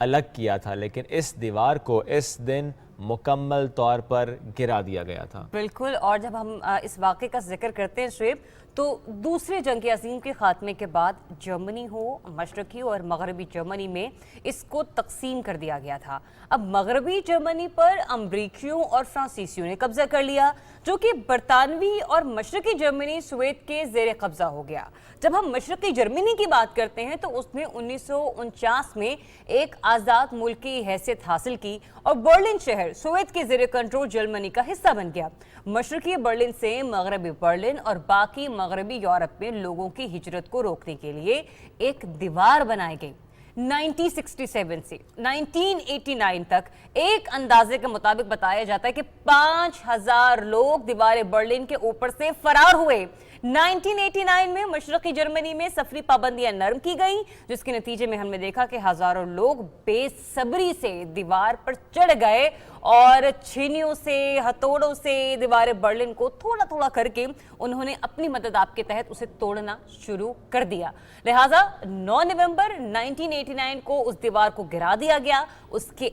الگ کیا تھا، لیکن اس دیوار کو اس دن مکمل طور پر گرا دیا گیا تھا۔ بالکل، اور جب ہم اس واقعے کا ذکر کرتے ہیں شعیب، تو دوسرے جنگ عظیم کے خاتمے کے بعد جرمنی ہو، مشرقی اور مغربی جرمنی میں اس کو تقسیم کر دیا گیا تھا۔ اب مغربی جرمنی پر امریکیوں اور فرانسیسیوں نے قبضہ کر لیا، جو کہ برطانوی اور مشرقی جرمنی سوویت کے زیر قبضہ ہو گیا۔ جب ہم مشرقی جرمنی کی بات کرتے ہیں تو اس نے 1949 میں ایک آزاد ملک کی حیثیت حاصل کی اور برلن شہر سوویت کے زیر کنٹرول جرمنی کا حصہ بن گیا۔ مشرقی برلن سے مغربی برلن اور باقی مغربی یورپ میں لوگوں کی ہجرت کو روکنے کے لیے ایک دیوار بنائی گئی۔ 1967 سے 1989 تک ایک اندازے کے مطابق بتایا جاتا ہے کہ 5000 لوگ دیوار برلن کے اوپر سے فرار ہوئے۔ 1989 میں مشرقی جرمنی میں سفری پابندیاں نرم کی گئیں، جس کے نتیجے میں ہم نے دیکھا کہ ہزاروں لوگ بے صبری سے دیوار پر چڑھ گئے اور چھینیوں سے، ہتھوڑوں سے دیوار برلن کو تھوڑا تھوڑا کر کے انہوں نے اپنی مدد آپ کے تحت اسے توڑنا شروع کر دیا۔ لہٰذا 9 نومبر 1989 کو اس دیوار کو گرا دیا گیا۔ اس کے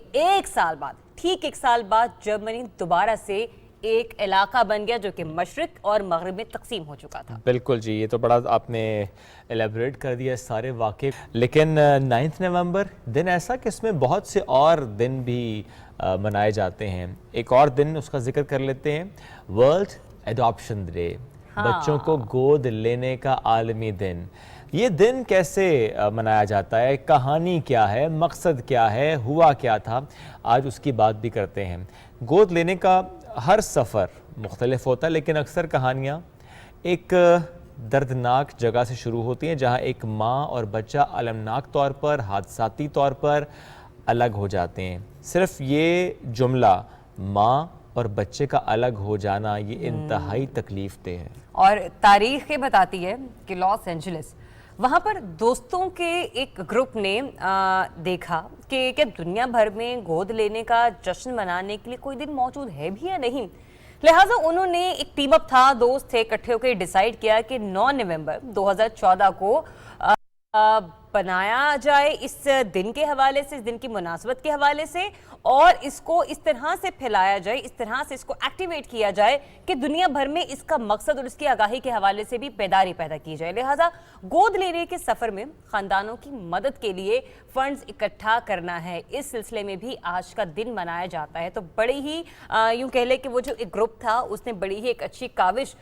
ٹھیک ایک سال بعد جرمنی دوبارہ سے ایک علاقہ بن گیا جو کہ مشرق اور مغرب میں تقسیم ہو چکا تھا۔ بالکل جی، یہ تو بڑا آپ نے ایلیبریٹ کر دیا اس سارے واقعے، لیکن 9 نومبر دن ایسا کہ اس میں بہت سے اور دن بھی منائے جاتے ہیں۔ ایک اور دن اس کا ذکر کر لیتے ہیں، ورلڈ ایڈاپشن ڈے، بچوں کو گود لینے کا عالمی دن۔ یہ دن کیسے منایا جاتا ہے، کہانی کیا ہے، مقصد کیا ہے، ہوا کیا تھا، آج اس کی بات بھی کرتے ہیں۔ گود لینے کا ہر سفر مختلف ہوتا ہے، لیکن اکثر کہانیاں ایک دردناک جگہ سے شروع ہوتی ہیں جہاں ایک ماں اور بچہ المناک طور پر، حادثاتی طور پر الگ ہو جاتے ہیں۔ صرف یہ جملہ ماں اور بچے کا الگ ہو جانا یہ انتہائی تکلیف دہ ہے۔ اور تاریخ یہ بتاتی ہے کہ لاس اینجلس، وہاں پر دوستوں کے ایک گروپ نے دیکھا کہ کیا دنیا بھر میں گود لینے کا جشن منانے کے لیے کوئی دن موجود ہے بھی یا نہیں۔ لہٰذا انہوں نے ایک ٹیم اپ تھا، دوست تھے، اکٹھے ہو کے ڈیسائیڈ کیا کہ 9 نومبر 2014 کو بنایا جائے اس دن کے حوالے سے، اس دن کی مناسبت کے حوالے سے، اور اس کو اس طرح سے پھیلایا جائے، اس طرح سے اس کو ایکٹیویٹ کیا جائے کہ دنیا بھر میں اس کا مقصد اور اس کی آگاہی کے حوالے سے بھی بیداری پیدا کی جائے۔ لہٰذا گود لینے کے سفر میں خاندانوں کی مدد کے لیے فنڈز اکٹھا کرنا ہے، اس سلسلے میں بھی آج کا دن منایا جاتا ہے۔ تو بڑی ہی یوں کہہ لے کہ وہ جو ایک گروپ تھا اس نے بڑی ہی ایک اچھی کاوش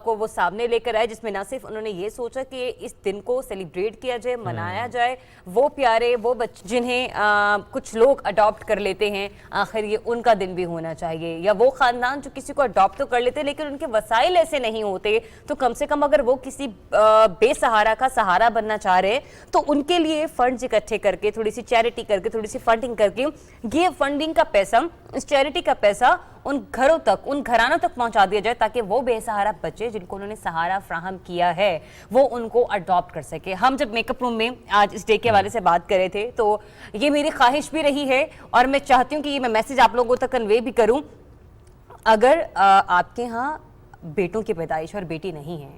کو وہ سامنے لے کر آئے، جس میں نہ صرف انہوں نے یہ سوچا کہ اس دن کو سیلیبریٹ کیا جائے، منایا جائے، وہ پیارے وہ بچے جنہیں کچھ لوگ اڈاپٹ کر لیتے ہیں، آخر یہ ان کا دن بھی ہونا چاہیے، یا وہ خاندان جو کسی کو اڈاپٹ تو کر لیتے لیکن ان کے وسائل ایسے نہیں ہوتے، تو کم سے کم اگر وہ کسی بے سہارا کا سہارا بننا چاہ رہے تو ان کے لیے فنڈز اکٹھے کر کے، تھوڑی سی چیریٹی کر کے، تھوڑی سی فنڈنگ کر کے، یہ فنڈنگ کا پیسہ، اس چیریٹی کا پیسہ ان گھروں تک، ان گھرانوں تک پہنچا دیا جائے تاکہ وہ بے سہارا بچے جن کو انہوں نے سہارا فراہم کیا ہے وہ ان کو اڈاپٹ کر سکے۔ ہم جب میک اپ روم میں آج اس ڈے کے حوالے سے بات کر رہے تھے تو یہ میری خواہش بھی رہی ہے اور میں چاہتی ہوں کہ یہ میں میسیج آپ لوگوں تک کنوے بھی کروں، اگر آپ کے ہاں بیٹوں کی پیدائش اور بیٹی نہیں ہے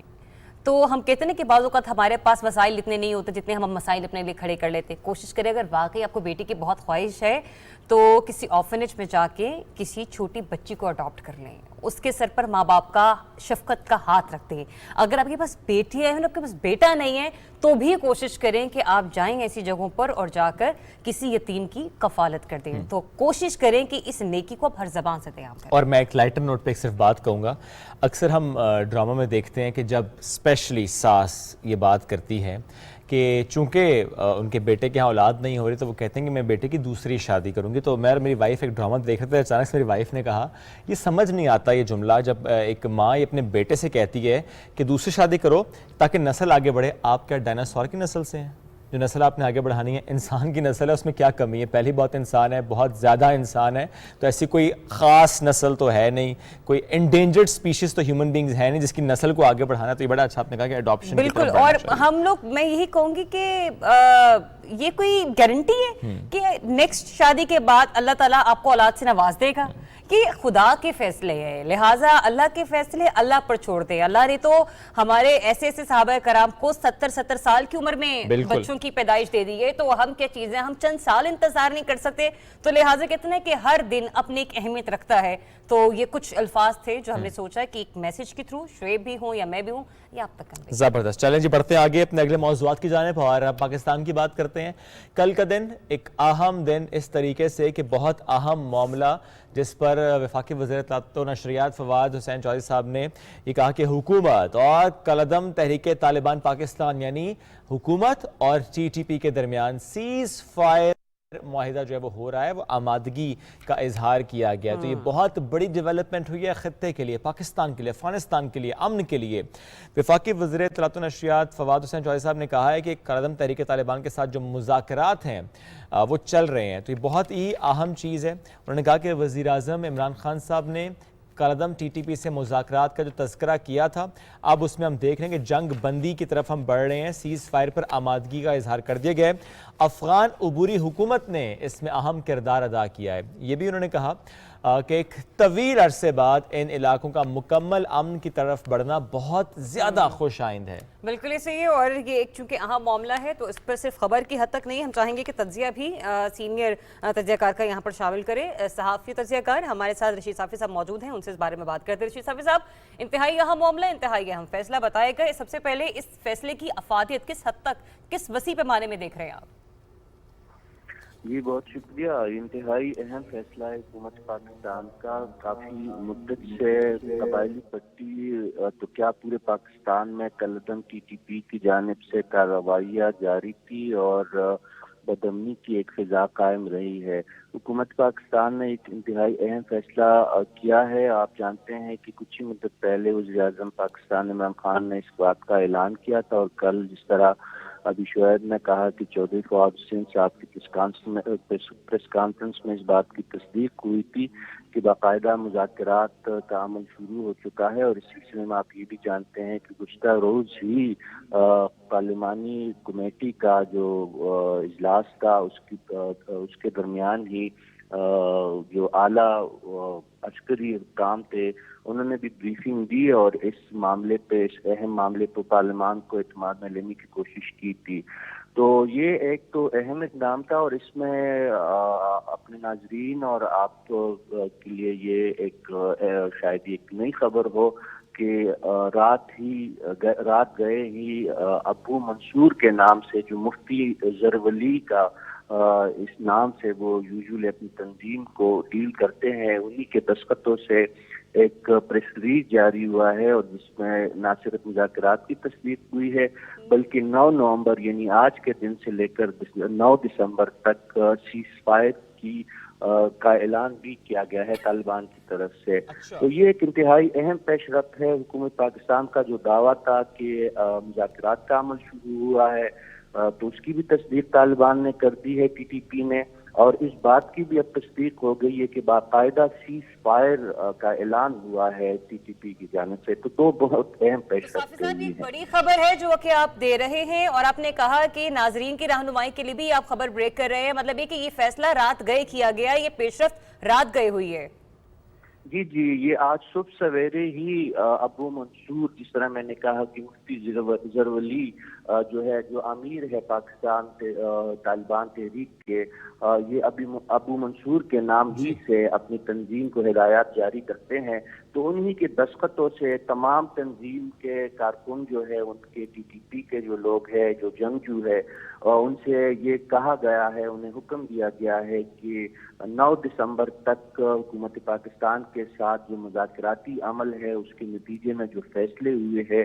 تو ہم کہتے ہیں کہ بعض اوقات ہمارے پاس وسائل اتنے نہیں ہوتے جتنے ہم مسائل اپنے لیے کھڑے کر لیتے۔ کوشش کریں اگر واقعی آپ کو بیٹی کی بہت خواہش ہے تو کسی آرفنیج میں جا کے کسی چھوٹی بچی کو اڈاپٹ کر لیں، اس کے سر پر ماں باپ کا شفقت کا ہاتھ رکھ دیں۔ اگر آپ کے پاس بیٹی ہے، آپ کے پاس بیٹا نہیں ہے تو بھی کوشش کریں کہ آپ جائیں ایسی جگہوں پر اور جا کر کسی یتیم کی کفالت کر دیں۔ تو کوشش کریں کہ اس نیکی کو آپ ہر زبان سے قیام کریں۔ اور میں ایک لائٹر نوٹ پہ ایک صرف بات کہوں گا، اکثر ہم ڈرامہ میں دیکھتے ہیں کہ جب اسپیشلی ساس یہ بات کرتی ہے کہ چونکہ ان کے بیٹے کے ہاں اولاد نہیں ہو رہی تو وہ کہتے ہیں کہ میں بیٹے کی دوسری شادی کروں گی۔ تو میں اور میری وائف ایک ڈرامہ دیکھ رہے تھے، اچانک سے میری وائف نے کہا یہ سمجھ نہیں آتا یہ جملہ جب ایک ماں یہ اپنے بیٹے سے کہتی ہے کہ دوسری شادی کرو تاکہ نسل آگے بڑھے۔ آپ کیا ڈائناسور کی نسل سے ہیں؟ جو نسل آپ نے آگے بڑھانی ہے انسان کی نسل ہے، اس میں کیا کمی ہے؟ پہلی بات انسان ہے، بہت زیادہ انسان ہے، تو ایسی کوئی خاص نسل تو ہے نہیں، کوئی انڈینجرڈ سپیشیز تو ہیومن بینگز ہے نہیں جس کی نسل کو آگے بڑھانا۔ تو یہ بڑا اچھا آپ نے کہا کہ اڈاپشن بالکل، اور ہم لوگ میں یہی کہوں گی کہ یہ کوئی گارنٹی ہے کہ نیکسٹ شادی کے بعد اللہ تعالیٰ آپ کو اولاد سے نواز دے گا؟ کہ خدا کے فیصلے ہیں، لہٰذا اللہ کے فیصلے اللہ پر چھوڑ دیں۔ اللہ نے تو ہمارے ایسے ایسے صحابہ کرام کو 70 سال کی عمر میں بچوں کی پیدائش دے دی ہے، تو ہم کیا چیزیں، ہم چند سال انتظار نہیں کر سکتے؟ تو لہٰذا کہتے ہیں کہ ہر دن اپنی ایک اہمیت رکھتا ہے۔ تو یہ کچھ الفاظ تھے جو ہم نے سوچا کہ ایک میسج کے تھرو شعیب بھی ہوں یا میں بھی ہوں یا آپ تک کنوے۔ زبردست، چلیں جی بڑھتے ہیں آگے اپنے اگلے موضوعات کی جانب اور پاکستان کی بات کرتے ہیں۔ کل کا دن ایک اہم دن اس طریقے سے کہ بہت اہم معاملہ جس پر وفاقی وزیر اطلاعات و نشریات فواد حسین چودھری صاحب نے یہ کہا کہ حکومت اور کالعدم تحریک طالبان پاکستان یعنی حکومت اور ٹی ٹی پی کے درمیان سیز فائر معاہدہ جو ہے وہ ہو رہا ہے، وہ آمادگی کا اظہار کیا گیا۔ تو یہ بہت بڑی ڈیولپمنٹ ہوئی ہے خطے کے لیے، پاکستان کے لیے، افغانستان کے لیے، امن کے لیے۔ وفاقی وزیر اطلاعات و نشریات فواد حسین چودھری صاحب نے کہا ہے کہ کالعدم تحریک طالبان کے ساتھ جو مذاکرات ہیں وہ چل رہے ہیں، تو یہ بہت ہی اہم چیز ہے۔ انہوں نے کہا کہ وزیر اعظم عمران خان صاحب نے کالعدم ٹی ٹی پی سے مذاکرات کا جو تذکرہ کیا تھا، اب اس میں ہم دیکھ رہے ہیں کہ جنگ بندی کی طرف ہم بڑھ رہے ہیں، سیز فائر پر آمادگی کا اظہار کر دیا گیا ہے۔ افغان عبوری حکومت نے اس میں اہم کردار ادا کیا ہے۔ یہ بھی انہوں نے کہا کہ ایک طویل عرصے بعد ان علاقوں کا مکمل امن کی طرف بڑھنا بہت زیادہ خوش آئند ہے۔ بالکل ایسے ہی، اور یہ ایک چونکہ اہم معاملہ ہے تو اس پر صرف خبر کی حد تک نہیں، ہم چاہیں گے کہ تجزیہ بھی سینئر تجزیہ کار کا یہاں پر شامل کرے۔ صحافی تجزیہ کار ہمارے ساتھ رشید صافی صاحب موجود ہیں، ان سے اس بارے میں بات کرتے ہیں۔ رشید صافی صاحب، انتہائی اہم معاملہ، انتہائی اہم فیصلہ بتائے گا، سب سے پہلے اس فیصلے کی افادیت کس حد تک، کس وسیع پیمانے میں دیکھ رہے ہیں آپ؟ جی بہت شکریہ۔ انتہائی اہم فیصلہ ہے حکومت پاکستان کا۔ کافی مدت سے قبائلی پٹی تو کیا پورے پاکستان میں کالعدم ٹی ٹی پی کی جانب سے کارروائیاں جاری تھی اور بدامنی کی ایک فضا قائم رہی ہے۔ حکومت پاکستان نے ایک انتہائی اہم فیصلہ کیا ہے۔ آپ جانتے ہیں کہ کچھ ہی مدت پہلے وزیر اعظم پاکستان عمران خان نے اس بات کا اعلان کیا تھا، اور کل جس طرح ابھی شعیب نے کہا کہ چودھری فواد حسین صاحب کی پریس کانفرنس میں اس بات کی تصدیق ہوئی تھی کہ باقاعدہ مذاکرات کا عمل شروع ہو چکا ہے۔ اور اس سلسلے میں آپ یہ بھی جانتے ہیں کہ گزشتہ روز ہی پارلیمانی کمیٹی کا جو اجلاس تھا اس کے درمیان ہی جو اعلیٰ عسکری حکام تھے انہوں نے بھی بریفنگ دی اور اس معاملے پہ، اس اہم معاملے پہ پارلیمان کو اعتماد میں لینے کی کوشش کی تھی۔ تو یہ ایک تو اہم اقدام تھا، اور اس میں اپنے ناظرین اور آپ کے لیے یہ ایک شاید ایک نئی خبر ہو کہ رات گئے ہی ابو منصور کے نام سے، جو مفتی زرولی کا اس نام سے وہ یوزولی اپنی تنظیم کو ڈیل کرتے ہیں، انہی کے دستخطوں سے ایک پریس ریلیز جاری ہوا ہے، اور جس میں نہ صرف مذاکرات کی تصدیق ہوئی ہے بلکہ 9 نومبر یعنی آج کے دن سے لے کر 9 دسمبر تک سیز فائر کا اعلان بھی کیا گیا ہے طالبان کی طرف سے۔ تو یہ ایک انتہائی اہم پیش رفت ہے۔ حکومت پاکستان کا جو دعویٰ تھا کہ مذاکرات کا عمل شروع ہوا ہے، تو اس کی بھی تصدیق طالبان نے کر دی ہے، ٹی ٹی پی نے، اور اس بات کی بھی اب تصدیق ہو گئی ہے کہ باقاعدہ سیز فائر کا اعلان ہوا ہے ٹی ٹی پی کی جانب سے۔ تو دو بہت اہم پیش رفت ہیں۔ ایک بڑی خبر ہے جو کہ آپ دے رہے ہیں، اور آپ نے کہا کہ ناظرین کی رہنمائی کے لیے بھی آپ خبر بریک کر رہے ہیں، مطلب یہ کہ یہ فیصلہ رات گئے کیا گیا، یہ پیش رفت رات گئے ہوئی ہے۔ جی یہ آج صبح سویرے ہی ابو منصور، جس طرح میں نے کہا کہ مفتی زرولی جو ہے، جو امیر ہے پاکستان طالبان تحریک کے، یہ ابو منصور کے نام ہی سے اپنی تنظیم کو ہدایات جاری کرتے ہیں۔ تو انہی کے دستخطوں سے تمام تنظیم کے کارکن جو ہے، ان کے ٹی ٹی پی کے جو لوگ ہیں، جو جنگجو ہے، ان سے یہ کہا گیا ہے، انہیں حکم دیا گیا ہے کہ 9 دسمبر تک حکومت پاکستان کے ساتھ جو مذاکراتی عمل ہے اس کے نتیجے میں جو فیصلے ہوئے ہیں،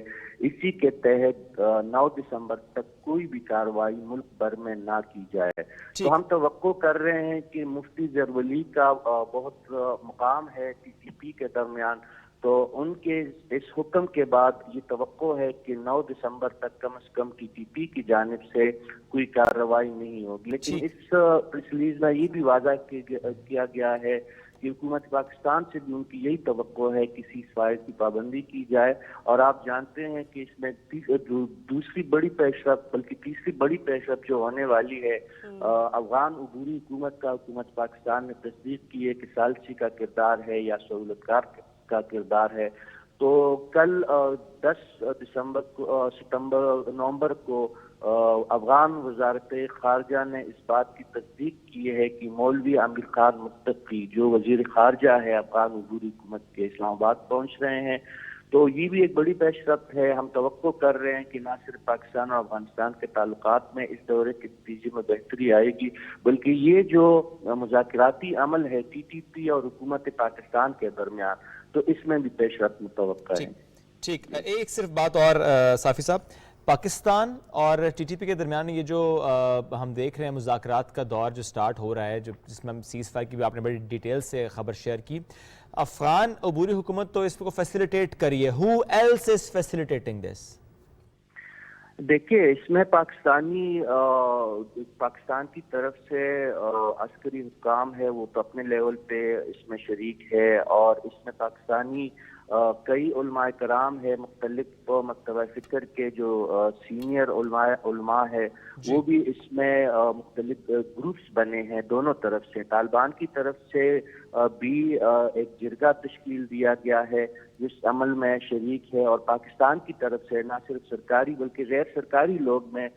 اسی کے تحت 9 دسمبر تک کوئی بھی کارروائی ملک بھر میں نہ کی جائے۔ تو ہم توقع کر رہے ہیں کہ مفتی زرولی کا بہت مقام ہے ٹی ٹی پی کے درمیان، تو ان کے اس حکم کے بعد یہ توقع ہے کہ 9 دسمبر تک کم از کم ٹی ٹی پی کی جانب سے کوئی کارروائی نہیں ہوگی۔ لیکن اس پریس ریلیز میں یہ بھی واضح کیا گیا ہے کہ حکومت پاکستان سے بھی ان کی یہی توقع ہے کہ سیز فائر کی پابندی کی جائے. اور آپ جانتے ہیں کہ اس میں دوسری بڑی پیش رفت بلکہ تیسری بڑی پیش رفت جو ہونے والی ہے افغان عبوری حکومت کا حکومت پاکستان نے تصدیق کی ہے کہ ثالثی کا کردار ہے یا سہولت کار کا کردار ہے. تو کل 10 نومبر کو افغان وزارت خارجہ نے اس بات کی تصدیق کی ہے کہ مولوی عامر خان متقی جو وزیر خارجہ ہے افغان عبوری حکومت کے اسلام آباد پہنچ رہے ہیں. تو یہ بھی ایک بڑی پیش رفت ہے. ہم توقع کر رہے ہیں کہ نہ صرف پاکستان اور افغانستان کے تعلقات میں اس دورے کے نتیجے میں بہتری آئے گی بلکہ یہ جو مذاکراتی عمل ہے ٹی ٹی پی اور حکومت پاکستان کے درمیان تو اس میں بھی پیش رفت متوقع ہے. ٹھیک ایک صرف بات اور صافی صاحب، پاکستان اور ٹی ٹی پی کے درمیان یہ جو ہم دیکھ رہے ہیں مذاکرات کا دور جو سٹارٹ ہو رہا ہے جس میں ہم سیز فائر کی بھی آپ نے بڑی ڈیٹیل سے خبر شیئر کی، افغان عبوری حکومت تو اس کو فیسیلیٹیٹ کریے، who else is facilitating this؟ دیکھیے اس میں پاکستان کی طرف سے عسکری حکام ہے وہ تو اپنے لیول پہ اس میں شریک ہے اور اس میں پاکستانی کئی علماء کرام ہے مختلف مکتبہ فکر کے جو سینئر علماء ہے وہ بھی اس میں مختلف گروپس بنے ہیں دونوں طرف سے. طالبان کی طرف سے بھی ایک جرگہ تشکیل دیا گیا ہے جس عمل میں شریک ہے اور پاکستان کی طرف سے نہ صرف سرکاری بلکہ غیر سرکاری لوگ میں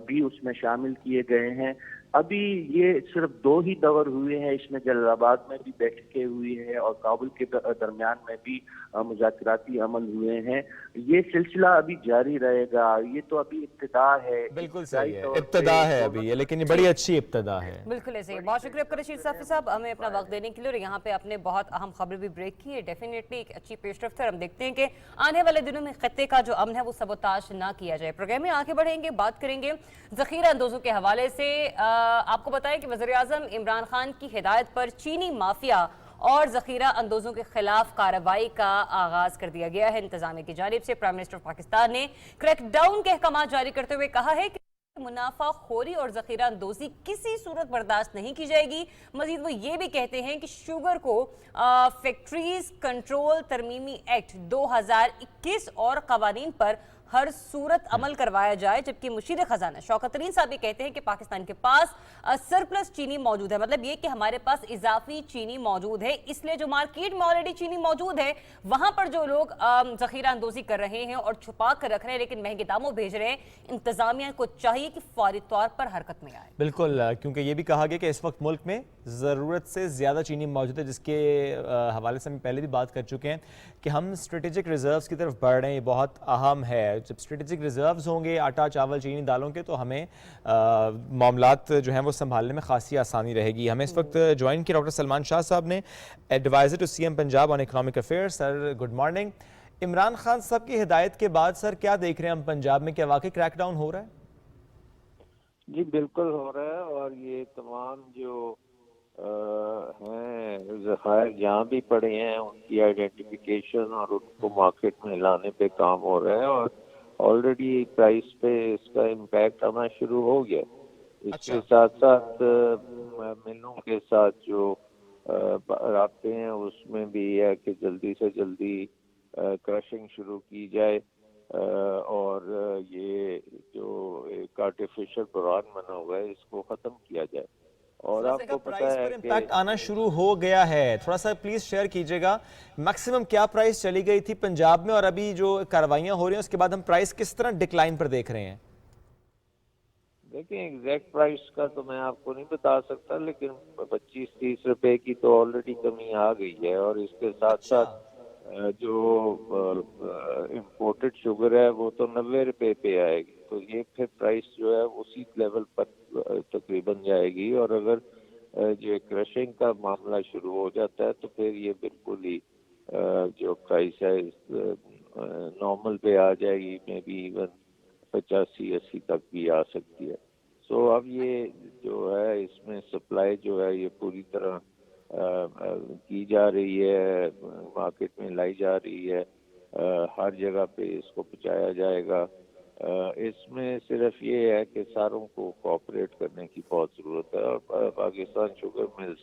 بھی اس میں شامل کیے گئے ہیں. ابھی یہ صرف 2 ہی دور ہوئے ہیں، اس میں جلال آباد میں بھی بیٹھکیں ہوئی ہے اور کابل کے درمیان میں بھی مذاکراتی عمل ہوئے ہیں. یہ سلسلہ ابھی جاری رہے گا. یہ تو ابھی ابتدا ہے، بالکل صحیح ہے، ابتدا ہے ابھی یہ، لیکن یہ بڑی اچھی ابتدا ہے. بالکل ایسے ہی. بہت شکریہ آپ کا رشید صافی صاحب ہمیں اپنا وقت دینے کے لیے، اور یہاں پہ آپ نے بہت اہم خبر بھی بریک کی ہے. ڈیفینیٹلی ایک اچھی پیش رفت ہے اور ہم دیکھتے ہیں کہ آنے والے دنوں میں خطے کا جو امن ہے وہ سبوتاش نہ کیا جائے. پروگرام میں آگے بڑھیں گے، بات کریں گے ذخیرہ اندوزوں کے حوالے سے. آپ کو بتائیں کہ وزیر اعظم عمران خان کی ہدایت پر چینی مافیا اور ذخیرہ اندوزوں کے خلاف کارروائی کا آغاز کر دیا گیا ہے. انتظامیہ کی جانب سے پرائم منسٹر پاکستان نے کریک ڈاؤن کے احکامات جاری کرتے ہوئے کہا ہے کہ منافع خوری اور ذخیرہ اندوزی کسی صورت برداشت نہیں کی جائے گی. مزید وہ یہ بھی کہتے ہیں کہ شوگر کو فیکٹریز کنٹرول ترمیمی ایکٹ 2021 اور قوانین پر ہر صورت عمل کروایا جائے. جبکہ مشیر خزانہ شوکت ترین صاحب بھی کہتے ہیں کہ پاکستان کے پاس سرپلس چینی موجود ہے، مطلب یہ کہ ہمارے پاس اضافی چینی موجود ہے، اس لیے جو مارکیٹ میں آلریڈی چینی موجود ہے وہاں پر جو لوگ ذخیرہ اندوزی کر رہے ہیں اور چھپا کر رکھ رہے ہیں لیکن مہنگے داموں بھیج رہے ہیں، انتظامیہ کو چاہیے کہ فوری طور پر حرکت میں آئے. بالکل، کیونکہ یہ بھی کہا گیا کہ اس وقت ملک میں ضرورت سے زیادہ چینی موجود ہے، جس کے حوالے سے ہم پہلے بھی بات کر چکے ہیں کہ ہم اسٹریٹجک ریزروز کی طرف بڑھ رہے ہیں. یہ بہت اہم ہے. جب اسٹریٹجک ریزروز ہوں گے آٹا چاول چینی دالوں کے تو ہمیں معاملات جو ہیں وہ سنبھالنے میں خاصی آسانی رہے گی. ہمیں اس وقت جوائن کیا ڈاکٹر سلمان شاہ صاحب نے، adviser to C M Punjab on economic affair. Sir good morning. Imran Khan صاحب کی ہدایت کے بعد سر کیا دیکھ رہے ہیں ہم پنجاب میں؟ کیا واقعی کریک ڈاؤن ہو رہا ہے؟ جی بالکل ہو رہا ہے، اور یہ تمام جو ہیں ذخائر جہاں بھی پڑے ہیں ان کی آئیڈینٹیفیکیشن اور ان کو مارکیٹ میں لانے پہ کام ہو رہا ہے، اور آلریڈی پرائس پہ اس کا امپیکٹ آنا شروع ہو گیا. اس کے ساتھ ساتھ ملوں کے ساتھ جو رابطے ہیں اس میں بھی یہ ہے کہ جلدی سے جلدی کرشنگ شروع کی جائے اور یہ جو ایک آرٹیفیشل بحران بنا ہوا ہے اس کو ختم کیا جائے. اور آپ کو پتہ ہے کہ امپیکٹ آنا شروع ہو گیا ہے، تھوڑا سا پلیز شیئر کیجئے گا میکسیمم کیا پرائس چلی گئی تھی پنجاب میں، اور ابھی جو کاروائیاں ہو رہی ہیں اس کے بعد ہم پرائس کس طرح ڈکلائن پر دیکھ رہے ہیں؟ دیکھیں ایگزیکٹ پرائس کا تو میں آپ کو نہیں بتا سکتا، لیکن 25-30 روپے کی تو آلریڈی کمی آ گئی ہے. اور اس کے ساتھ ساتھ جو امپورٹڈ شوگر ہے وہ تو 90 روپے پہ آئے گی، تو یہ پھر پرائس جو ہے اسی لیول پر تقریباً جائے گی. اور اگر جو کرشنگ کا معاملہ شروع ہو جاتا ہے تو پھر یہ بالکل ہی جو پرائس ہے نارمل پہ آ جائے گی، میں بھی ایون 85-80 تک بھی آ سکتی ہے. سو اب یہ جو ہے اس میں سپلائی جو ہے یہ پوری طرح کی جا رہی ہے، مارکیٹ میں لائی جا رہی ہے، ہر جگہ پہ اس کو پہنچایا جائے گا. اس میں صرف یہ ہے کہ ساروں کو کوآپریٹ کرنے کی بہت ضرورت ہے. اور Pakistan sugar mills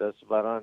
10-12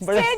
Stay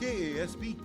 KASB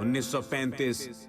1935,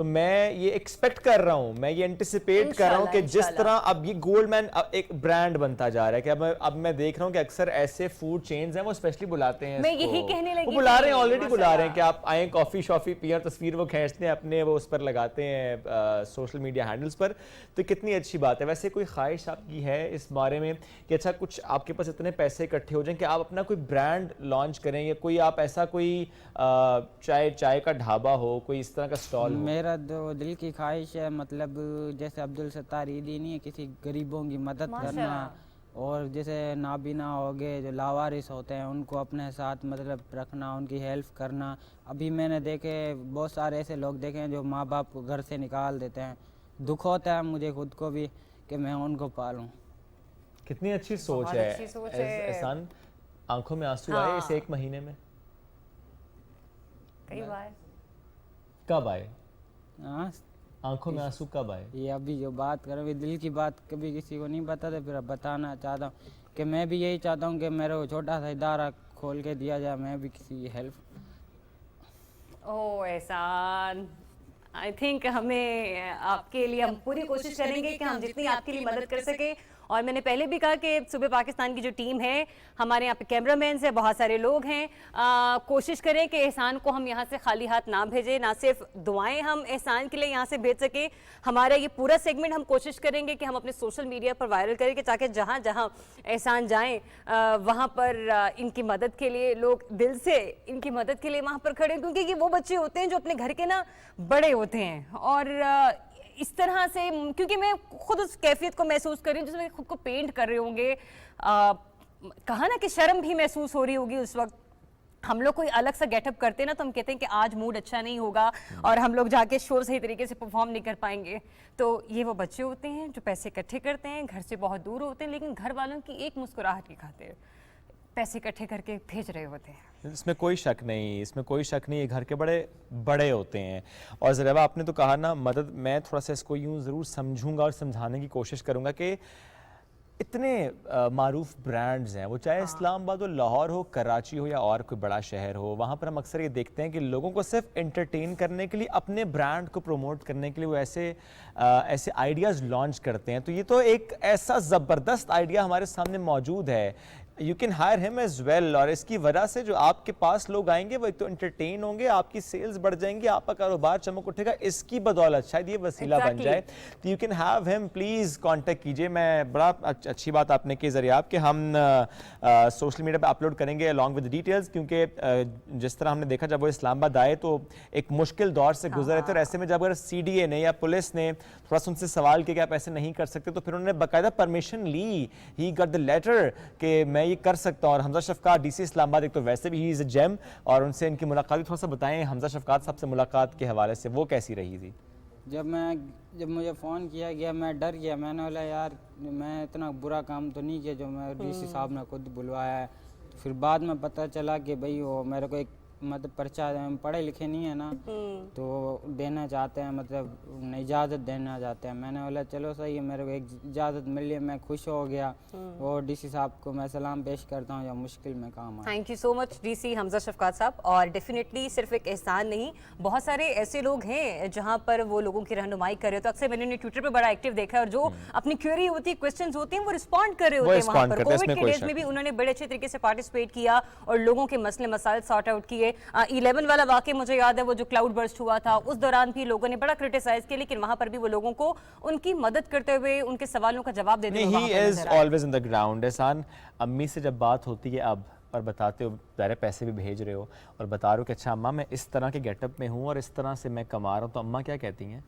تو میں یہ ایکسپیکٹ کر رہا ہوں, میں یہ انٹیسپیٹ کر رہا ہوں کہ جس طرح اب یہ گولڈ مین ایک برانڈ بنتا جا رہا ہے, کہ اب میں دیکھ رہا ہوں کہ اکثر ایسے فوڈ چینز ہیں وہ اسپیشلی بلاتے ہیں, میں یہی کہنے لگی, وہ بلا رہے ہیں, آلریڈی بلا رہے ہیں کہ آپ آئیں کافی شافی پیئر, تصویر وہ کھینچتے ہیں اپنے, وہ اس پر لگاتے ہیں سوشل میڈیا ہینڈلز پر, تو کتنی اچھی بات ہے. ویسے کوئی خواہش آپ کی ہے اس بارے میں کہ اچھا کچھ آپ کے پاس اتنے پیسے اکٹھے ہو جائیں کہ آپ اپنا کوئی برانڈ لانچ کریں, یا کوئی آپ ایسا کوئی چائے کا ڈھابا ہو, کوئی اس طرح کا سٹال ہو؟ میرا دل کی خواہش ہے, مطلب جیسے عبدالستار عیدی نہیں ہے, کسی غریبوں کی مدد کرنا, اور جیسے نابینا ہو گئے جو لاوارث ہوتے ہیں ان کو اپنے ساتھ مطلب رکھنا, ان کی ہیلپ کرنا. ابھی میں نے دیکھے بہت سارے ایسے لوگ دیکھے ہیں جو ماں باپ کو گھر سے نکال دیتے ہیں, دکھ ہوتا ہے مجھے خود کو بھی کہ میں ان کو پالوں. کتنی اچھی سوچ ہے احسان, آنکھوں میں آنسو آئے اس ایک مہینے میں؟ کئی بار. کب آئے آنکھوں میں آنسو, کب آئے؟ یہ ابھی جو بات کر رہے دل کی بات کبھی کسی کو نہیں بتاتے, پھر اب بتانا چاہتا ہوں کہ میں بھی یہی چاہتا ہوں کہ میرے کو چھوٹا سا ادارہ کھول کے دیا جائے, میں بھی کسی help. Oh Ehsan, I think ہمیں آپ کے لیے, ہم پوری کوشش کریں گے کہ ہم جتنی آپ کے لیے مدد کر سکیں. اور میں نے پہلے بھی کہا کہ صوبہ پاکستان کی جو ٹیم ہے, ہمارے یہاں پہ کیمرہ مینز ہیں, بہت سارے لوگ ہیں, کوشش کریں کہ احسان کو ہم یہاں سے خالی ہاتھ نہ بھیجیں, نہ صرف دعائیں ہم احسان کے لیے یہاں سے بھیج سکیں, ہمارا یہ پورا سیگمنٹ ہم کوشش کریں گے کہ ہم اپنے سوشل میڈیا پر وائرل کریں کہ تاکہ جہاں جہاں احسان جائیں وہاں پر ان کی مدد کے لیے لوگ دل سے ان کی مدد کے لیے وہاں پر کھڑے, کیونکہ یہ وہ بچے ہوتے ہیں جو اپنے گھر کے نا بڑے ہوتے ہیں, اور اس طرح سے, کیونکہ میں خود اس کیفیت کو محسوس کر رہی ہوں جس میں خود کو پینٹ کر رہے ہوں گے, کہا نا کہ شرم بھی محسوس ہو رہی ہوگی اس وقت. ہم لوگ کوئی الگ سا گیٹ اپ کرتے ہیں نا تو ہم کہتے ہیں کہ آج موڈ اچھا نہیں ہوگا اور ہم لوگ جا کے شو صحیح طریقے سے پرفارم نہیں کر پائیں گے. تو یہ وہ بچے ہوتے ہیں جو پیسے اکٹھے کرتے ہیں, گھر سے بہت دور ہوتے ہیں, لیکن گھر والوں کی ایک مسکراہٹ کی خاطر پیسے اکٹھے کر کے بھیج رہے ہوتے ہیں. اس میں کوئی شک نہیں, اس میں کوئی شک نہیں, یہ گھر کے بڑے ہوتے ہیں. اور زریبہ آپ نے تو کہا نا مدد, میں تھوڑا سا اس کو یوں ضرور سمجھوں گا اور سمجھانے کی کوشش کروں گا کہ اتنے معروف برانڈز ہیں, وہ چاہے اسلام آباد ہو, لاہور ہو, کراچی ہو, یا اور کوئی بڑا شہر ہو, وہاں پر ہم اکثر یہ دیکھتے ہیں کہ لوگوں کو صرف انٹرٹین کرنے کے لیے, اپنے برانڈ کو پروموٹ کرنے کے لیے وہ ایسے آئیڈیاز لانچ کرتے ہیں. تو یہ تو ایک ایسا زبردست آئیڈیا ہمارے سامنے موجود ہے, یو کین ہائر ہم ایز ویل, اور اس کی وجہ سے جو آپ کے پاس لوگ آئیں گے وہ ایک تو انٹرٹین ہوں گے, آپ کی سیلز بڑھ جائیں گی, آپ کا کاروبار چمک اٹھے گا, اس کی بدولت شاید یہ وسیلہ بن جائے. تو یو کین ہیو ہم, پلیز کانٹیکٹ کیجئے. میں بڑا اچھی بات آپ نے کی ذریعہ کہ ہم سوشل میڈیا پہ اپلوڈ کریں گے along with ڈیٹیلز, کیونکہ جس طرح ہم نے دیکھا جب وہ اسلام آباد آئے تو ایک مشکل دور سے گزر رہے تھے, اور ایسے میں جب اگر CDA نے یا پولیس نے تھوڑا سا ان سے سوال کیا کہ آپ ایسے نہیں کر سکتے, تو پھر انہوں نے باقاعدہ پرمیشن لی, ہی گٹ دا لیٹر کہ میں یہ کر سکتا ہوں. اور حمزہ شفقات DC اسلام آباد, ایک تو ویسے بھی ہی از اے جیم, اور ان سے ان کی ملاقات بھی تھوڑا سا بتائیں حمزہ شفقات صاحب سے ملاقات کے حوالے سے, وہ کیسی رہی تھی؟ جب مجھے فون کیا گیا میں ڈر گیا, میں نے بولا یار میں اتنا برا کام تو نہیں کیا جو میں DC صاحب نے خود بلوایا ہے. پھر بعد میں پتہ چلا کہ بھئی وہ میرے کو ایک مطلب پرچہ, پڑھے لکھے نہیں ہیں نا, تو دینا چاہتے ہیں, مطلب اجازت دینا چاہتے ہیں. میں نے بولا چلو صحیح ہے, میرے کو ایک اجازت ملی, میں خوش ہو گیا. اور DC صاحب کو میں سلام پیش کرتا ہوں جو مشکل میں کام آیا. Thank you so much DC حمزہ شفقات صاحب. اور ڈیفینیٹلی صرف ایک احسان نہیں, بہت سارے ایسے لوگ ہیں جہاں پر وہ لوگوں کی رہنمائی کر رہے ہیں. تو اکثر میں نے ٹویٹر پہ بڑا ایکٹیو دیکھا ہے, اور جو اپنی کیوری ہوتی ہے, کوسچنز ہوتے ہیں, وہ رسپونڈ کر رہے ہوتے ہیں وہاں پر. کووڈ کے ڈیز میں بھی انہوں نے بڑے اچھے طریقے سے پارٹیسپیٹ کیا اور لوگوں کے مسئلے مسائل سارٹ آؤٹ کیے. 11 والا واقعہ مجھے یاد ہے, وہ جو کلاؤڈ برسٹ ہوا تھا, اس دوران بھی لوگوں نے بڑا کرٹیسائز کیا, لیکن وہاں پر بھی وہ لوگوں کو ان کی مدد کرتے ہوئے, ان کے سوالوں کا جواب دیتے ہوئے ہی is always in the ground. احسان, امی سے جب بات ہوتی ہے اب اور بتاتے ہو, ظاہر پیسے بھی بھیج رہے ہو اور بتا رہے ہو کہ اچھا اماں میں اس طرح کے گیٹ اپ میں ہوں اور اس طرح سے میں کما رہا ہوں, تو اماں کیا کہتی ہیں؟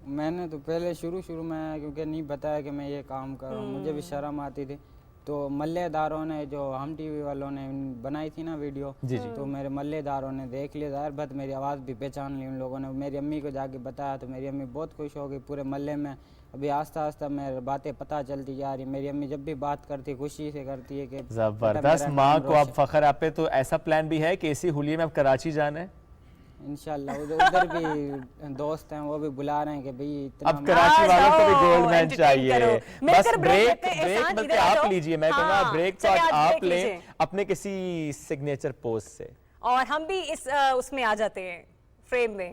میں نے تو پہلے شروع میں کیونکہ نہیں بتایا کہ میں یہ کام کر رہا ہوں, مجھے بھی شرم آتی تھی. تو ملے داروں نے, جو ہم ٹی وی والوں نے بنائی تھی نا ویڈیو, تو میرے ملے داروں نے دیکھ لیا, ظاہر بات میری آواز بھی پہچان لی ان لوگوں نے. میری امی کو جا کے بتایا تو میری امی بہت خوش ہو گئی. پورے محلے میں ابھی آہستہ آہستہ میں باتیں پتہ چلتی جا رہی. میری امی جب بھی بات کرتی خوشی سے کرتی ہے کہ زبردست, ماں کو اب فخر آپ پہ. تو ایسا پلان بھی ہے کہ اسی ہولیے میں اب کراچی جانا ہے؟ انشاءاللہ ادھر بھی دوست ہیں, وہ بھی بلا رہے ہیں کہ بھئی اب کراچی والوں کو بھی گولڈ مین چاہیے. بس بریک بلکہ آپ لیجئے, میں کہوں گا بریک تو آپ لیں اپنے کسی سگنیچر پوسٹ سے, اور ہم بھی اس میں آ جاتے ہیں فریم میں.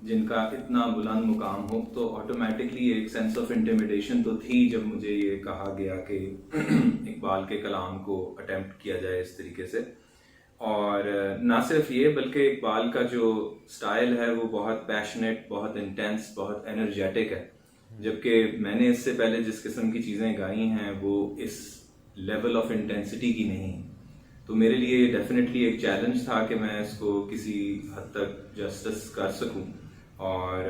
جن کا اتنا بلند مقام ہو، تو آٹومیٹکلی ایک سینس آف انٹیمیڈیشن تو تھی جب مجھے یہ کہا گیا کہ اقبال کے کلام کو اٹیمپٹ کیا جائے اس طریقے سے. اور نہ صرف یہ بلکہ اقبال کا جو سٹائل ہے وہ بہت پیشنیٹ، بہت انٹینس، بہت انرجیٹک ہے، جبکہ میں نے اس سے پہلے جس قسم کی چیزیں گائی ہیں وہ اس لیول آف انٹینسٹی کی نہیں. تو میرے لیے ڈیفینیٹلی ایک چیلنج تھا کہ میں اس کو کسی حد تک جسٹس کر سکوں. اور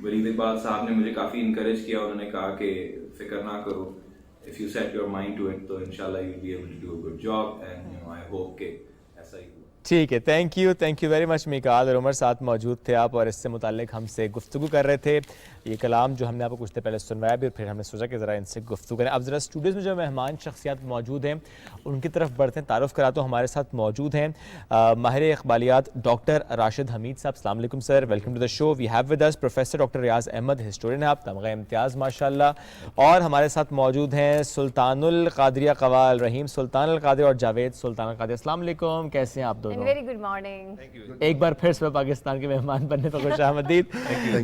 ولید اقبال صاحب نے مجھے کافی انکریج کیا. انہوں نے کہا کہ فکر نہ کرو، if you set your mind to it تو انشاءاللہ you'll be able to do a good job and I hope کہ ایسا ہی ہوا. ٹھیک ہے، thank you very much Mikaal اور عمر، ساتھ موجود تھے آپ اور اس سے متعلق ہم سے گفتگو کر رہے تھے. یہ کلام جو ہم نے آپ کو کچھ دیر پہلے سنوایا بھی، اور پھر ہم نے سوچا کہ ذرا ان سے گفتگو کریں. اب ذرا اسٹوڈیوز میں جو مہمان شخصیات موجود ہیں ان کی طرف بڑھتے ہیں. تعارف کراتا ہوں، ہمارے ساتھ موجود ہیں ماہر اقبالیات ڈاکٹر راشد حمید صاحب. السلام علیکم sir, welcome to the show. We have with us professor doctor Riaz Ahmed, historian ہیں آپ، تمغہ امتیاز ماشاءاللہ. اور ہمارے ساتھ موجود ہیں سلطان القادریہ قوال، رحیم سلطان القادری اور جاوید سلطان القادری. السلام علیکم، کیسے ہیں آپ دونوں؟ Very good morning. ایک بار پھر سے پاکستان کے مہمان بننے پر خوش آمدید.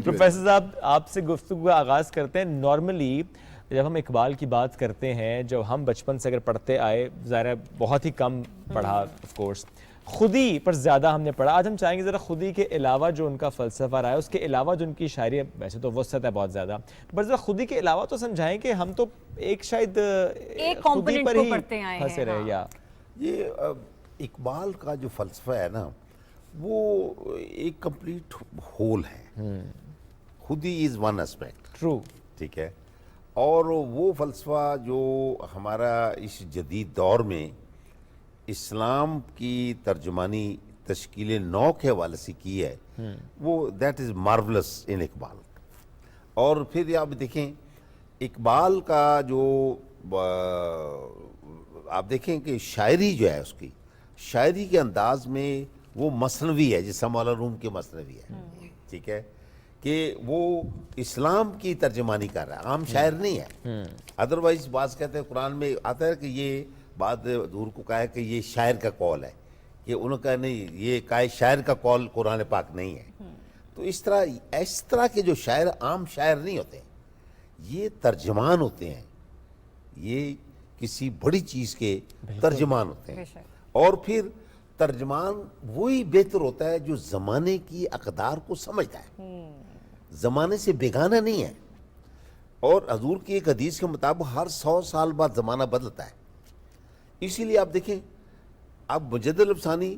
پروفیسر صاحب، آپ سے گفتگو کا آغاز کرتے ہیں. نارملی جب ہم اقبال کی بات کرتے ہیں، جب ہم بچپن سے اگر پڑھتے آئے، ظاہر ہے بہت ہی کم پڑھا آف کورس، خودی پر زیادہ ہم نے پڑھا. آج ہم چاہیں گے ذرا خودی کے علاوہ جو ان کا فلسفہ رہا ہے، اس کے علاوہ جو ان کی شاعری، ویسے تو وسعت ہے بہت زیادہ، پر ذرا خودی کے علاوہ تو سمجھائیں کہ ہم تو ایک شاید ایک خودی کمپوننٹ پر کو ہی پڑھتے آئے پھنسے ہیں. رہے. یا یہ اقبال کا جو فلسفہ ہے نا، وہ ایک کمپلیٹ ہول ہے. خودی از ون اسپیکٹ، ٹرو، ٹھیک ہے. اور وہ فلسفہ جو ہمارا اس جدید دور میں اسلام کی ترجمانی تشکیل نو کے حوالے سے کی ہے، وہ دیٹ از مارولس ان اقبال. اور پھر آپ دیکھیں اقبال کا جو آپ دیکھیں کہ شاعری جو ہے، اس کی شاعری کے انداز میں وہ مثنوی ہے، جیسا مولانا روم کے مثنوی ہے، ٹھیک ہے، کہ وہ اسلام کی ترجمانی کر رہا ہے، عام شاعر نہیں ہے. ادروائز بعض کہتے ہیں قرآن میں آتا ہے کہ یہ بات حضور کو کہا ہے کہ یہ شاعر کا قول ہے، کہ انہوں نے کہا نہیں، یہ کہا شاعر کا قول قرآن پاک نہیں ہے. تو اس طرح کے جو شاعر عام شاعر نہیں ہوتے، یہ ترجمان ہوتے ہیں، یہ کسی بڑی چیز کے ترجمان ہوتے ہیں. اور پھر ترجمان وہی بہتر ہوتا ہے جو زمانے کی اقدار کو سمجھتا ہے، زمانے سے بیگانہ نہیں ہے. اور حضور کی ایک حدیث کے مطابق ہر 100 سال بعد زمانہ بدلتا ہے. اسی لیے آپ دیکھیں اب مجد الافسانی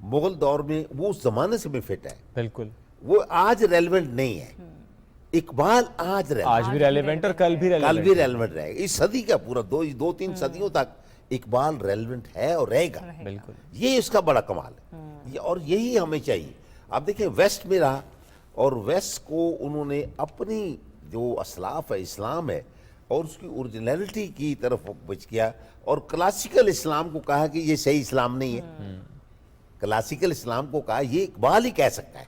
مغل دور میں وہ اس زمانے سے بھی فٹ ہے، بالکل وہ آج ریلیونٹ نہیں ہے. اقبال آج بھی ریلیونٹ اور کل بھی ریلیونٹ رہے گا. اس صدی کا پورا 2-3 صدیوں تک اقبال ریلیونٹ ہے اور رہے گا. بالکل، یہ اس کا بڑا کمال ہے، اور یہی ہمیں چاہیے. آپ دیکھیں ویسٹ میں رہا، اور ویسٹ کو انہوں نے اپنی جو اسلاف ہے، اسلام ہے، اور اس کی اوریجنلٹی کی طرف بچ کیا، اور کلاسیکل اسلام کو کہا کہ یہ صحیح اسلام نہیں ہے. کلاسیکل اسلام کو کہا یہ اقبال ہی کہہ سکتا ہے،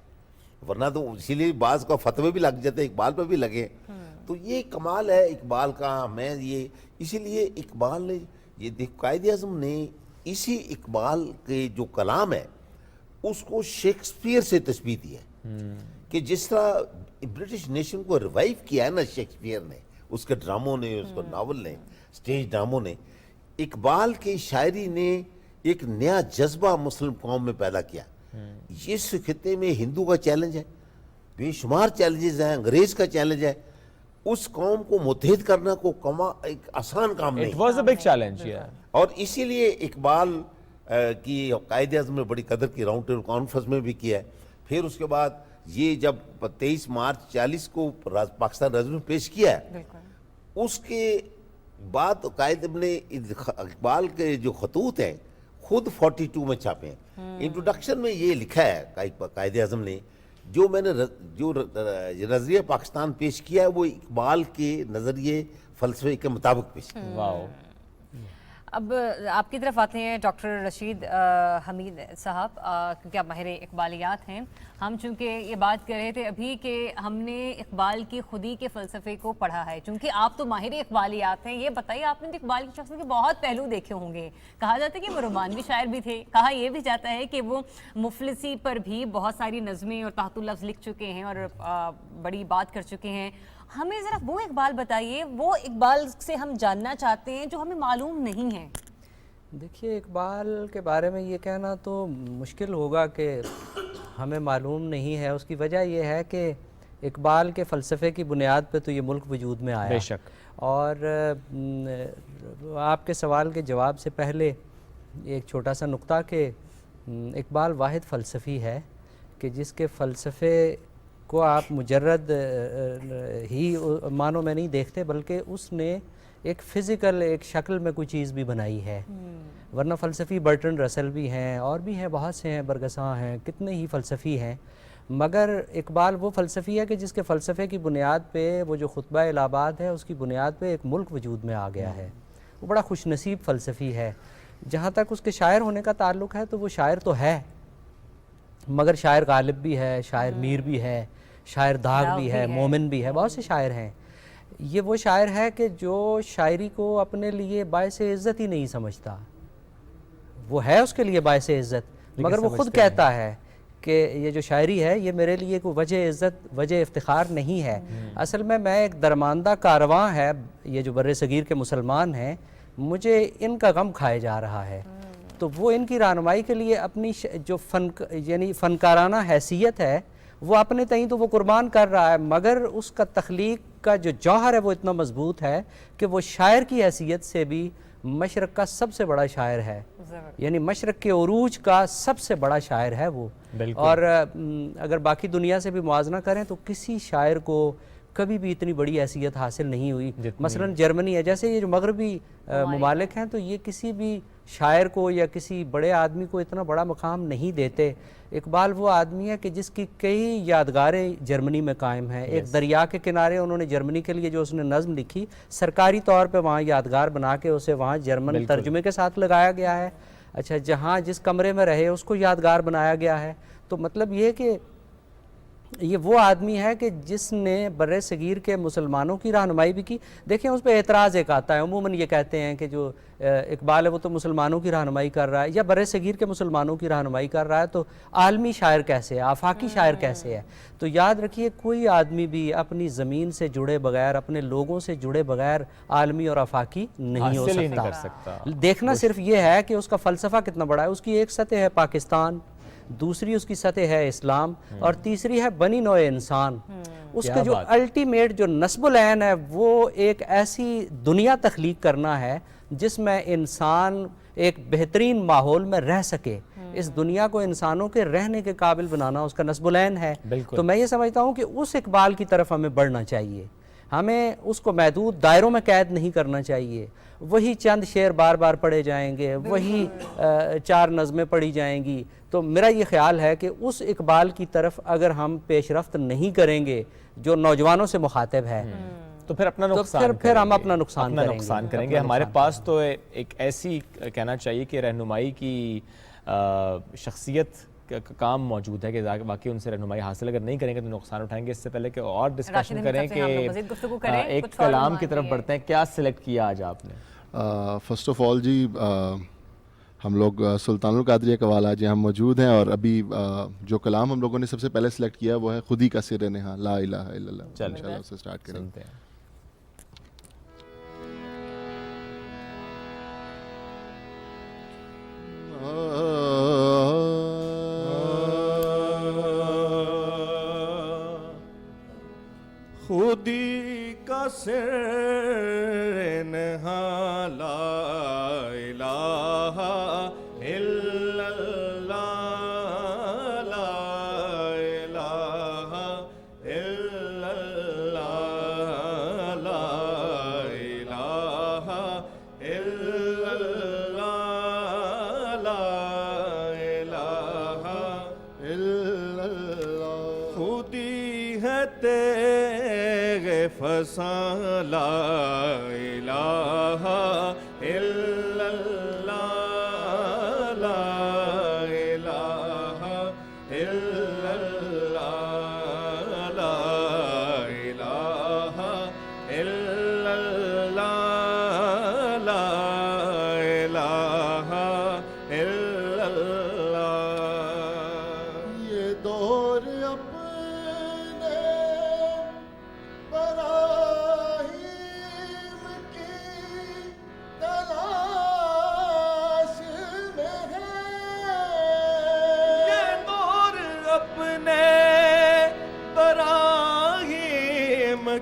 ورنہ تو اسی لیے بعض کا فتوے بھی لگ جاتے، اقبال پہ بھی لگے. تو یہ کمال ہے اقبال کا. میں یہ اسی لیے اقبال نے یہ قائد اعظم نے اسی اقبال کے جو کلام ہے اس کو شیکسپیئر سے تشبیہ دی ہے، کہ جس طرح برٹش نیشن کو ریوائیو کیا ہے نا شیکسپیئر نے، اس کے ڈراموں نے، اس کو ناول نے، سٹیج ڈراموں نے، اقبال کی شاعری نے ایک نیا جذبہ مسلم قوم میں پیدا کیا. اس خطے میں ہندو کا چیلنج ہے، بے شمار چیلنجز ہیں، انگریز کا چیلنج ہے. اس قوم کو متحد کرنا کو ایک آسان کام نہیں. It was a big challenge, yeah. اور اسی لیے اقبال کی قائد اعظم نے بڑی قدر کی، راؤنڈ ٹیبل کانفرنس میں بھی کیا ہے. پھر اس کے بعد یہ جب 23 مارچ 40 کو پاکستان ریزولوشن میں پیش کیا ہے، اس کے بعد قائد اعظم نے اقبال کے جو خطوط ہیں خود 42 میں چھاپے ہیں. انٹروڈکشن میں یہ لکھا ہے قائد اعظم نے، جو میں نے جو نظریہ پاکستان پیش کیا ہے وہ اقبال کے نظریے فلسفے کے مطابق پیش کیا. واو. اب آپ کی طرف آتے ہیں ڈاکٹر رشید حمید صاحب، کیونکہ آپ ماہر اقبالیات ہیں. ہم چونکہ یہ بات کر رہے تھے ابھی کہ ہم نے اقبال کی خودی کے فلسفے کو پڑھا ہے، چونکہ آپ تو ماہر اقبالیات ہیں. یہ بتائیے، آپ نے تو اقبال کی شخصیت کے بہت پہلو دیکھے ہوں گے. کہا جاتا ہے کہ وہ رومانوی شاعر بھی تھے، کہا یہ بھی جاتا ہے کہ وہ مفلسی پر بھی بہت ساری نظمیں اور تحت اللفظ لکھ چکے ہیں اور بڑی بات کر چکے ہیں. ہمیں ذرا وہ اقبال بتائیے، وہ اقبال سے ہم جاننا چاہتے ہیں جو ہمیں معلوم نہیں ہے. دیکھیے، اقبال کے بارے میں یہ کہنا تو مشکل ہوگا کہ ہمیں معلوم نہیں ہے. اس کی وجہ یہ ہے کہ اقبال کے فلسفے کی بنیاد پہ تو یہ ملک وجود میں آیا. بے شک. اور آپ کے سوال کے جواب سے پہلے ایک چھوٹا سا نقطہ کہ اقبال واحد فلسفی ہے کہ جس کے فلسفے کو آپ مجرد ہی معنوں میں نہیں دیکھتے، بلکہ اس نے ایک فزیکل ایک شکل میں کوئی چیز بھی بنائی ہے. ورنہ فلسفی برٹرن رسل بھی ہیں اور بھی ہیں، بہت سے ہیں، برگساں ہیں، کتنے ہی فلسفی ہیں. مگر اقبال وہ فلسفی ہے کہ جس کے فلسفے کی بنیاد پہ وہ جو خطبہ الہ آباد ہے اس کی بنیاد پہ ایک ملک وجود میں آ گیا ہے. وہ بڑا خوش نصیب فلسفی ہے. جہاں تک اس کے شاعر ہونے کا تعلق ہے تو وہ شاعر تو ہے، مگر شاعر غالب بھی ہے، شاعر میر بھی ہے، شاعر داغ بھی ہے، مومن بھی ہے، بہت سے شاعر ہیں. یہ وہ شاعر ہے کہ جو شاعری کو اپنے لیے باعث عزت ہی نہیں سمجھتا. وہ ہے اس کے لیے باعث عزت، مگر وہ خود کہتا ہے کہ یہ جو شاعری ہے یہ میرے لیے کوئی وجہ عزت، وجہ افتخار نہیں ہے. اصل میں ایک درماندہ کارواں ہے، یہ جو بر صغیر کے مسلمان ہیں، مجھے ان کا غم کھائے جا رہا ہے. تو وہ ان کی رہنمائی کے لیے اپنی جو یعنی فنکارانہ حیثیت ہے وہ اپنے تئیں تو وہ قربان کر رہا ہے، مگر اس کا تخلیق کا جو جوہر ہے وہ اتنا مضبوط ہے کہ وہ شاعر کی حیثیت سے بھی مشرق کا سب سے بڑا شاعر ہے. یعنی مشرق کے عروج کا سب سے بڑا شاعر ہے وہ. اور اگر باقی دنیا سے بھی موازنہ کریں تو کسی شاعر کو کبھی بھی اتنی بڑی حیثیت حاصل نہیں ہوئی. مثلا جرمنی ہے، جیسے یہ جو مغربی ممالک ہیں تو یہ کسی بھی شاعر کو یا کسی بڑے آدمی کو اتنا بڑا مقام نہیں دیتے. اقبال وہ آدمی ہے کہ جس کی کئی یادگاریں جرمنی میں قائم ہیں. ایک دریا کے کنارے انہوں نے جرمنی کے لیے جو اس نے نظم لکھی، سرکاری طور پہ وہاں یادگار بنا کے اسے وہاں جرمن ترجمے کے ساتھ لگایا گیا ہے. اچھا، جہاں جس کمرے میں رہے اس کو یادگار بنایا گیا ہے. تو مطلب یہ کہ یہ وہ آدمی ہے کہ جس نے بر صغیر کے مسلمانوں کی رہنمائی بھی کی. دیکھیں، اس پہ اعتراض ایک آتا ہے، عموماً یہ کہتے ہیں کہ جو اقبال ہے وہ تو مسلمانوں کی رہنمائی کر رہا ہے یا بر صغیر کے مسلمانوں کی رہنمائی کر رہا ہے، تو عالمی شاعر کیسے ہے، آفاقی شاعر کیسے ہے؟ تو یاد رکھیے، کوئی آدمی بھی اپنی زمین سے جڑے بغیر، اپنے لوگوں سے جڑے بغیر عالمی اور آفاقی نہیں ہو سکتا. دیکھنا صرف یہ ہے کہ اس کا فلسفہ کتنا بڑا ہے. اس کی ایک سطح ہے پاکستان، دوسری اس کی سطح ہے اسلام، اور تیسری ہے بنی نوع انسان. اس کے جو الٹیمیٹ جو نصب العین ہے وہ ایک ایسی دنیا تخلیق کرنا ہے جس میں انسان ایک بہترین ماحول میں رہ سکے. اس دنیا کو انسانوں کے رہنے کے قابل بنانا اس کا نصب العین ہے. تو میں یہ سمجھتا ہوں کہ اس اقبال کی طرف ہمیں بڑھنا چاہیے. ہمیں اس کو محدود دائروں میں قید نہیں کرنا چاہیے. وہی چند شعر بار بار پڑھے جائیں گے، وہی 4 نظمیں پڑھی جائیں گی. تو میرا یہ خیال ہے کہ اس اقبال کی طرف اگر ہم پیش رفت نہیں کریں گے جو نوجوانوں سے مخاطب ہے، تو پھر اپنا نقصان پھر ہم اپنا نقصان کریں گے. ہمارے پاس تو ایک ایسی کہنا چاہیے کہ رہنمائی کی شخصیت کا کام موجود ہے کہ واقعی ان سے رہنمائی حاصل اگر نہیں کریں گے تو نقصان اٹھائیں گے. اس سے پہلے کہ اور ڈسکشن کریں کہ ایک کلام کی طرف بڑھتے ہیں. کیا سلیکٹ کیا آج آپ نے؟ فرسٹ آف آل جی، ہم لوگ سلطان القادریہ قوالہ جی ہم موجود ہیں، اور ابھی جو کلام ہم لوگوں نے سب سے پہلے سلیکٹ کیا وہ ہے خودی کا سر نہاں، لا الہ الا اللہ. انشاءاللہ اس سے سٹارٹ کریں. خودی کا سر نہاں، لا الہ الا اللہ، لا الہ الا اللہ، لا الہ الا اللہ، لا الہ الا اللہ. خودی ہے فساں، لا الہ الا اللہ.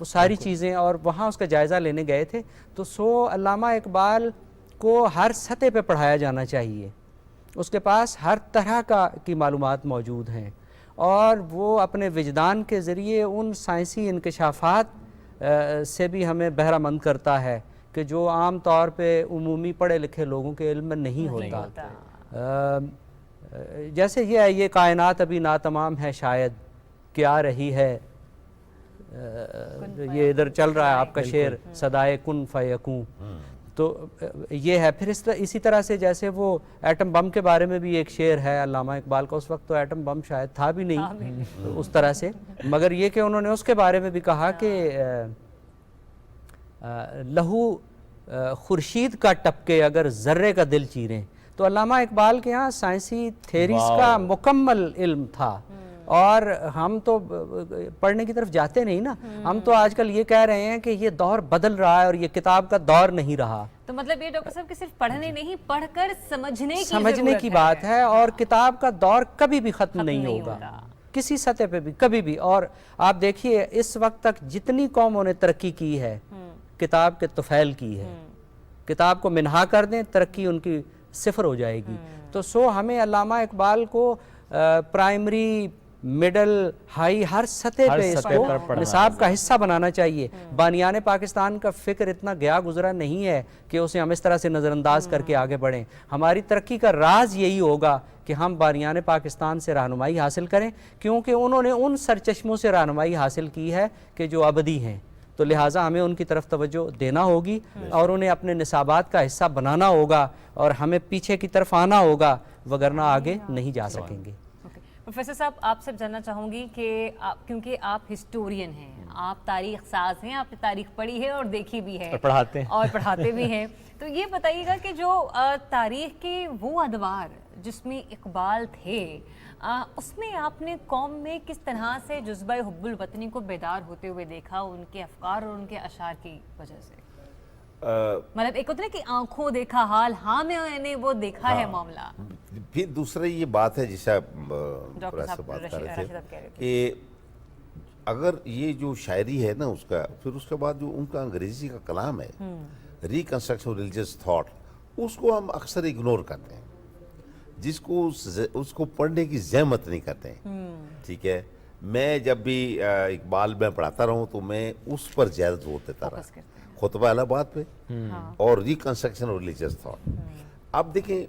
وہ ساری چیزیں، اور وہاں اس کا جائزہ لینے گئے تھے. تو علامہ اقبال کو ہر سطح پہ پڑھایا جانا چاہیے. اس کے پاس ہر طرح کی معلومات موجود ہیں، اور وہ اپنے وجدان کے ذریعے ان سائنسی انکشافات سے بھی ہمیں بہرہ مند کرتا ہے کہ جو عام طور پہ عمومی پڑھے لکھے لوگوں کے علم میں نہیں ہوتا. جیسے یہ ہے، یہ کائنات ابھی ناتمام ہے شاید، کیا رہی ہے، یہ ادھر چل رہا ہے آپ کا شعر صدائے کن فیکون. تو یہ ہے. پھر اسی طرح سے جیسے وہ ایٹم بم کے بارے میں بھی ایک شعر ہے علامہ اقبال کا. اس وقت تو ایٹم بم شاید تھا بھی نہیں اس طرح سے، مگر یہ کہ انہوں نے اس کے بارے میں بھی کہا کہ لہو خورشید کا ٹپکے اگر ذرے کا دل چیریں. تو علامہ اقبال کے ہاں سائنسی تھیریز کا مکمل علم تھا، اور ہم تو پڑھنے کی طرف جاتے نہیں نا. ہم تو آج کل یہ کہہ رہے ہیں کہ یہ دور بدل رہا ہے اور یہ کتاب کا دور نہیں رہا. تو مطلب یہ ڈاکٹر صاحب کہ صرف پڑھنے نہیں، پڑھ کر سمجھنے کی بات ہے، اور کتاب کا دور کبھی بھی ختم نہیں ہوگا کسی سطح پہ بھی، کبھی بھی. اور آپ دیکھیے اس وقت تک جتنی قوموں نے ترقی کی ہے کتاب کے طفیل کی ہے. کتاب کو منہا کر دیں، ترقی ان کی صفر ہو جائے گی. تو ہمیں علامہ اقبال کو پرائمری، مڈل، ہائی، ہر سطح پہ اس کو نصاب کا حصہ بنانا چاہیے. بانیان پاکستان کا فکر اتنا گیا گزرا نہیں ہے کہ اسے ہم اس طرح سے نظر انداز کر کے آگے بڑھیں. ہماری ترقی کا راز یہی ہوگا کہ ہم بانیان پاکستان سے رہنمائی حاصل کریں، کیونکہ انہوں نے ان سرچشموں سے رہنمائی حاصل کی ہے کہ جو ابدی ہیں. تو لہٰذا ہمیں ان کی طرف توجہ دینا ہوگی اور انہیں اپنے نصابات کا حصہ بنانا ہوگا، اور ہمیں پیچھے کی طرف آنا ہوگا، وگرنہ آگے نہیں جا سکیں گے. پروفیسر صاحب آپ سے جاننا چاہوں گی کہ کیونکہ آپ ہسٹورین ہیں، آپ تاریخ ساز ہیں، آپ نے تاریخ پڑھی ہے اور دیکھی بھی ہے اور پڑھاتے بھی ہیں. تو یہ بتائیے گا کہ جو تاریخ کے وہ ادوار جس میں اقبال تھے، اس میں آپ نے قوم میں کس طرح سے جذبہ حب الوطنی کو بیدار ہوتے ہوئے دیکھا ان کے افکار اور ان کے اشعار کی وجہ سے؟ مطلب ایک ہوتا ہے کہ آنکھوں دیکھا حال، ہاں میں نے وہ دیکھا ہے معاملہ. پھر دوسرا یہ بات ہے جسے بات کر رہے تھے کہ اگر یہ جو شاعری ہے نا اس کا، پھر اس کے بعد جو ان کا انگریزی کا کلام ہے ریکنسٹرکشن ریلیجیس تھاٹ، اس کو ہم اکثر اگنور کرتے ہیں، جس کو اس کو پڑھنے کی زحمت نہیں کرتے ہیں. ٹھیک ہے، میں جب بھی اقبال میں پڑھاتا رہا ہوں تو میں اس پر زیادہ زور دیتا رہا، خطبہ الہ آباد پہ اور ریکنسٹرکشن ریلیجیس تھاٹ. اب دیکھیں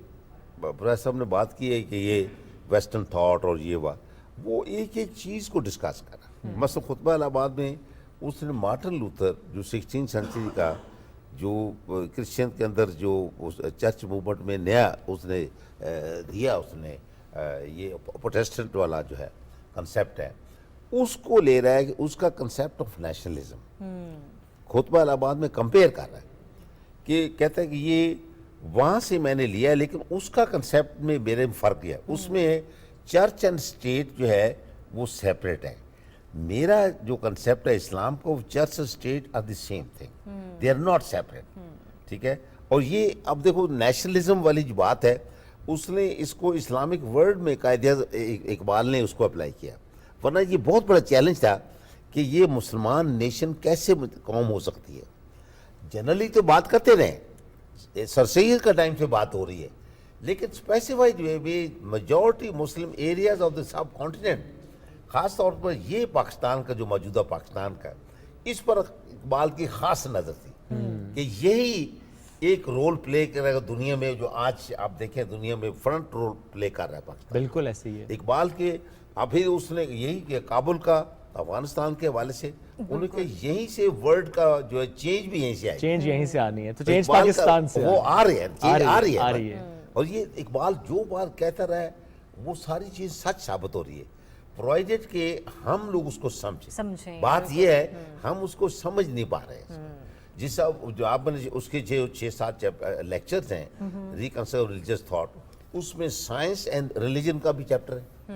پروفیسر صاحب نے بات کی ہے کہ یہ ویسٹرن تھاٹ اور یہ وہ ایک ایک چیز کو ڈسکس کر رہا. مثلا خطبہ الہ آباد میں اس نے مارٹن لوتھر جو 16 سینچری کا جو کرسچن کے اندر جو چرچ موومنٹ میں نیا اس نے دیا، اس نے یہ پروٹیسٹنٹ والا جو ہے کنسیپٹ ہے، اس کو لے رہا ہے کہ اس کا کنسیپٹ آف نیشنلزم خطبہ الہ آباد میں کمپیئر کر رہا ہے، کہ کہتا ہے کہ یہ وہاں سے میں نے لیا ہے لیکن اس کا کنسیپٹ میں میرے فرق ہے، اس میں چرچ اینڈ اسٹیٹ جو ہے وہ سیپریٹ ہے. میرا جو کنسیپٹ ہے اسلام کو، چرچ اور state are the same thing, they are not separate. ٹھیک ہے، اور یہ اب دیکھو نیشنلزم والی جو بات ہے اس نے اس کو اسلامک ورلڈ میں قاعدہ اقبال نے اس کو اپلائی کیا. ورنہ یہ بہت بڑا چیلنج تھا کہ یہ مسلمان نیشن کیسے قوم ہو سکتی ہے. جنرلی تو بات کرتے رہے، سر سید کا ٹائم سے بات ہو رہی ہے، لیکن اسپیسیفائڈ جو ہے majority Muslim areas of the sub continent, خاص طور پر یہ پاکستان کا جو موجودہ پاکستان کا، اس پر اقبال کی خاص نظر تھی کہ یہی ایک رول پلے کرے گا دنیا میں، جو آج آپ دیکھیں دنیا میں فرنٹ رول پلے کر رہا ہے پاکستان. بالکل ایسے ہی ہے اقبال کے. ابھی اس نے یہی کہ کابل کا افغانستان کے حوالے سے انہوں نے یہیں سے ورلڈ کا جو ہے چینج بھی یہیں سے آئی، چینج یہیں سے آنی ہے. تو چینج پاکستان سے وہ آ رہی ہے، چینج آ رہی ہے. اور یہ اقبال جو بات کہتا رہا ہے وہ ساری چیز سچ ثابت ہو رہی ہے، پرووائڈڈ کہ ہم لوگ اس کو سمجھیں. بات یہ ہے ہم اس کو سمجھ نہیں پا رہے ہیں. جس جو آپ نے اس کے 6-7 لیکچرز ہیں ریکنسٹرکشن ریلیجیس تھاٹ، اس میں سائنس اینڈ ریلیجن کا بھی چیپٹر ہے.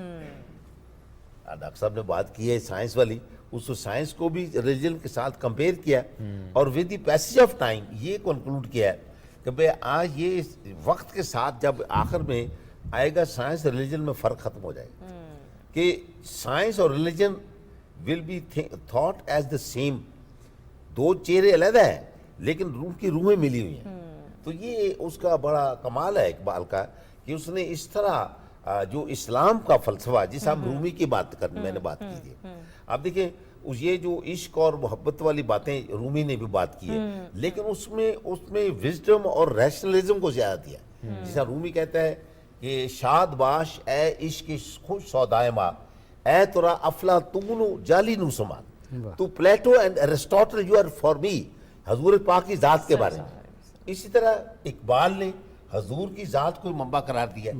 ڈاکٹر صاحب نے بات کی ہے سائنس والی، اس سائنس کو بھی ریلیجن کے ساتھ کمپیئر کیا اور with the passage of time یہ کنکلوڈ کیا ہے کہ بھئی آج یہ وقت کے ساتھ جب آخر میں آئے گا سائنس ریلیجن میں فرق ختم ہو جائے گا، کہ سائنس اور religion will be thought as the same دو چہرے علیحدہ ہیں لیکن روح کی روحیں ملی ہوئی ہیں. تو یہ اس کا بڑا کمال ہے اقبال کا کہ اس نے اس طرح جو اسلام کا فلسفہ جس ہم رومی کی بات کرنے میں نے بات کی تھی, آپ دیکھیں یہ جو عشق اور محبت والی باتیں رومی نے بھی بات کی ہے لیکن اس میں وزڈم اور ریشنلزم کو زیادہ دیا. جیسا رومی کہتا ہے کہ شاد باش اے عشق خوش سودائے ماں اے ترا افلاطون و جالی نو سمان, تو Plato and Aristotle you are for me, حضور پاک کی ذات کے بارے میں. اسی طرح اقبال نے حضور کی ذات کو منبع قرار دیا.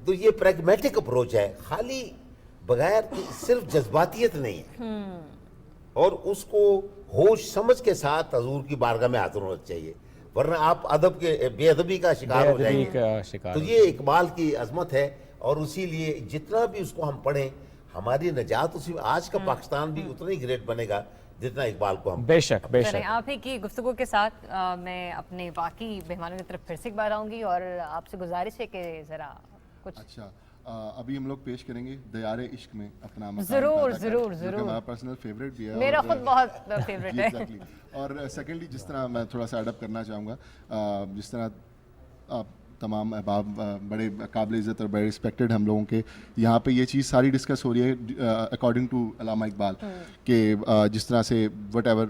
تو یہ پریگمیٹک اپروچ ہے, خالی بغیر صرف جذباتیت نہیں ہے, اور اس کو ہوش سمجھ کے ساتھ حضور کی بارگاہ میں حاضر ہونا چاہیے, ورنہ آپ ادب کے بے ادبی کا شکار ہو جائیں گے. تو یہ اقبال کی عظمت ہے, اور اسی لیے جتنا بھی اس کو ہم پڑھیں ہماری نجات اسی میں. آج کا پاکستان بھی اتنا ہی گریٹ بنے گا جتنا اقبال کو ہم. بے شک بے شک. آپ ہی کی گفتگو کے ساتھ میں اپنے باقی مہمانوں کی طرف پھر سے ایک بار آؤں گی, اور آپ سے گزارش ہے کہ ذرا کچھ. اچھا, ابھی ہم لوگ پیش کریں گے دیار عشق میں اپنا مقام. ضرور ضرور ضرور, ہمارا پرسنل فیوریٹ بھی ہے, میرا خود بہت فیوریٹ ہے. اور سیکنڈلی جس طرح میں تھوڑا سا ایڈ اپ کرنا چاہوں گا, جس طرح آپ تمام احباب بڑے قابل عزت اور بڑے رسپیکٹڈ ہم لوگوں کے یہاں پہ یہ چیز ساری ڈسکس ہو رہی ہے اکارڈنگ ٹو علامہ اقبال, کہ جس طرح سے وٹ ایور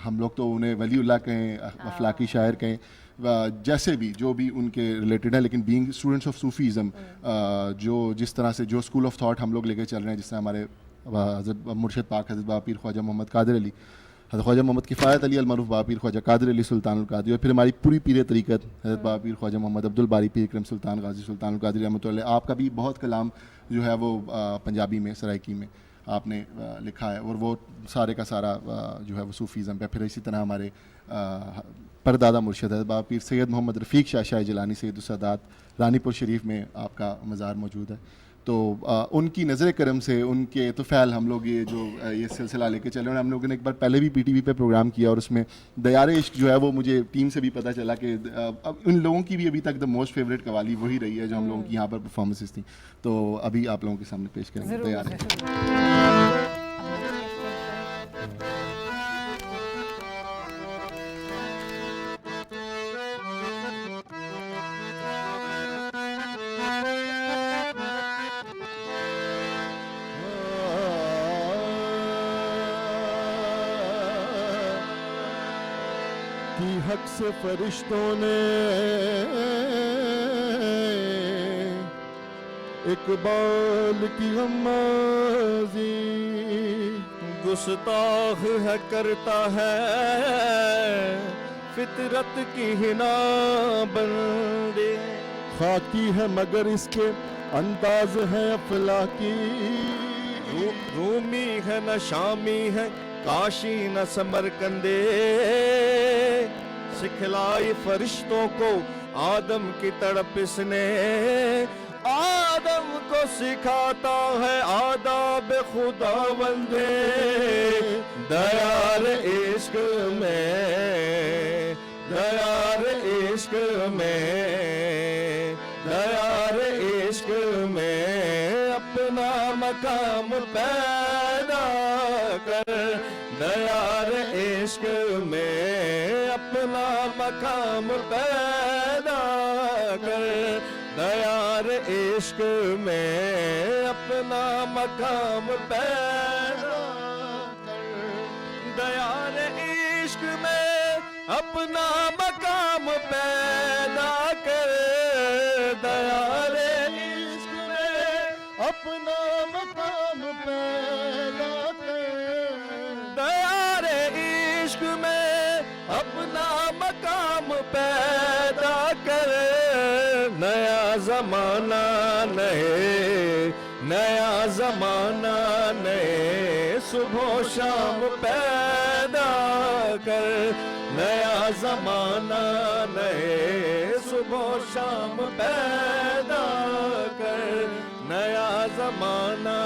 ہم لوگ تو انہیں ولی اللہ کہیں, افلاقی شاعر کہیں, جیسے بھی جو بھی ان کے ریلیٹڈ ہیں, لیکن بینگ اسٹوڈنٹس آف صوفیزم, جو جس طرح سے جو اسکول آف تھاٹ ہم لوگ لے کے چل رہے ہیں, جس طرح ہمارے حضرت مرشد پاک حضرت بابا پیر خواجہ محمد قادر علی, حضرت خواجہ محمد کفایت علی المعروف بابا پیر خواجہ قادر علی سلطان القادری, اور پھر ہماری پوری پیر طریقت حضرت بابا پیر خواجہ محمد عبد الباری پیر اکرم سلطان غازی سلطان القادری رحمۃ اللہ. آپ کا بھی بہت کلام جو ہے وہ پنجابی میں سرائکی میں آپ نے لکھا ہے, اور وہ سارے کا سارا جو ہے وہ صوفیزم پہ. پھر اسی طرح ہمارے پردادا مرشد حضرت بابا پیر سید محمد رفیق شاہ شاہ جیلانی سید السادات رانی پور شریف میں آپ کا مزار موجود ہے. تو ان کی نظر کرم سے, ان کے تو فعل ہم لوگ یہ سلسلہ لے کے چلے, اور ہم لوگوں نے ایک بار پہلے بھی پی ٹی وی پہ پروگرام کیا, اور اس میں دیار عشق جو ہے وہ مجھے ٹیم سے بھی پتہ چلا کہ ان لوگوں کی بھی ابھی تک دا موسٹ فیوریٹ قوالی وہی رہی ہے جو ہم لوگوں کی یہاں پر پرفارمنسز تھیں. تو ابھی آپ لوگوں کے سامنے پیش کریں گے دیار عشق. حق سے فرشتوں نے اقبال کی غمازی, گستاخ ہے کرتا ہے فطرت کی ہنا بندی, خاکی ہے مگر اس کے انداز ہے افلاکی, رومی ہے نہ شامی ہے کاشی نہ سمرکندے, سکھلائی فرشتوں کو آدم کی تڑپ اس نے, آدم کو سکھاتا ہے آداب خدا بندے, دیار عشق میں, دیار عشق میں, دیار عشق میں اپنا مقام پیدا کر, دیار عشق میں اپنا مقام پیدا کر, دیار عشق میں اپنا مقام پیدا کر, دیار عشق میں اپنا مقام پیدا کر, دیار عشق میں اپنا مقام پیدا کر, دیار عشق میں اپنا مقام پیدا کر, نیا زمانہ نئے, نیا زمانہ نئے صبح و شام پیدا کر, نیا زمانہ نئے صبح و شام پیدا کر, نیا زمانہ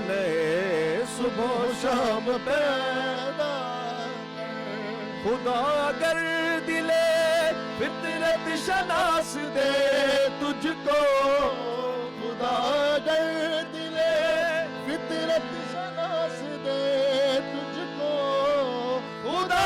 نئے صبح و شام پیدا کر, خدا اگر دلے فطرت شناس دے تجھ کو, خدا اگر دلے فطرت شناس دے تجھ کو, خدا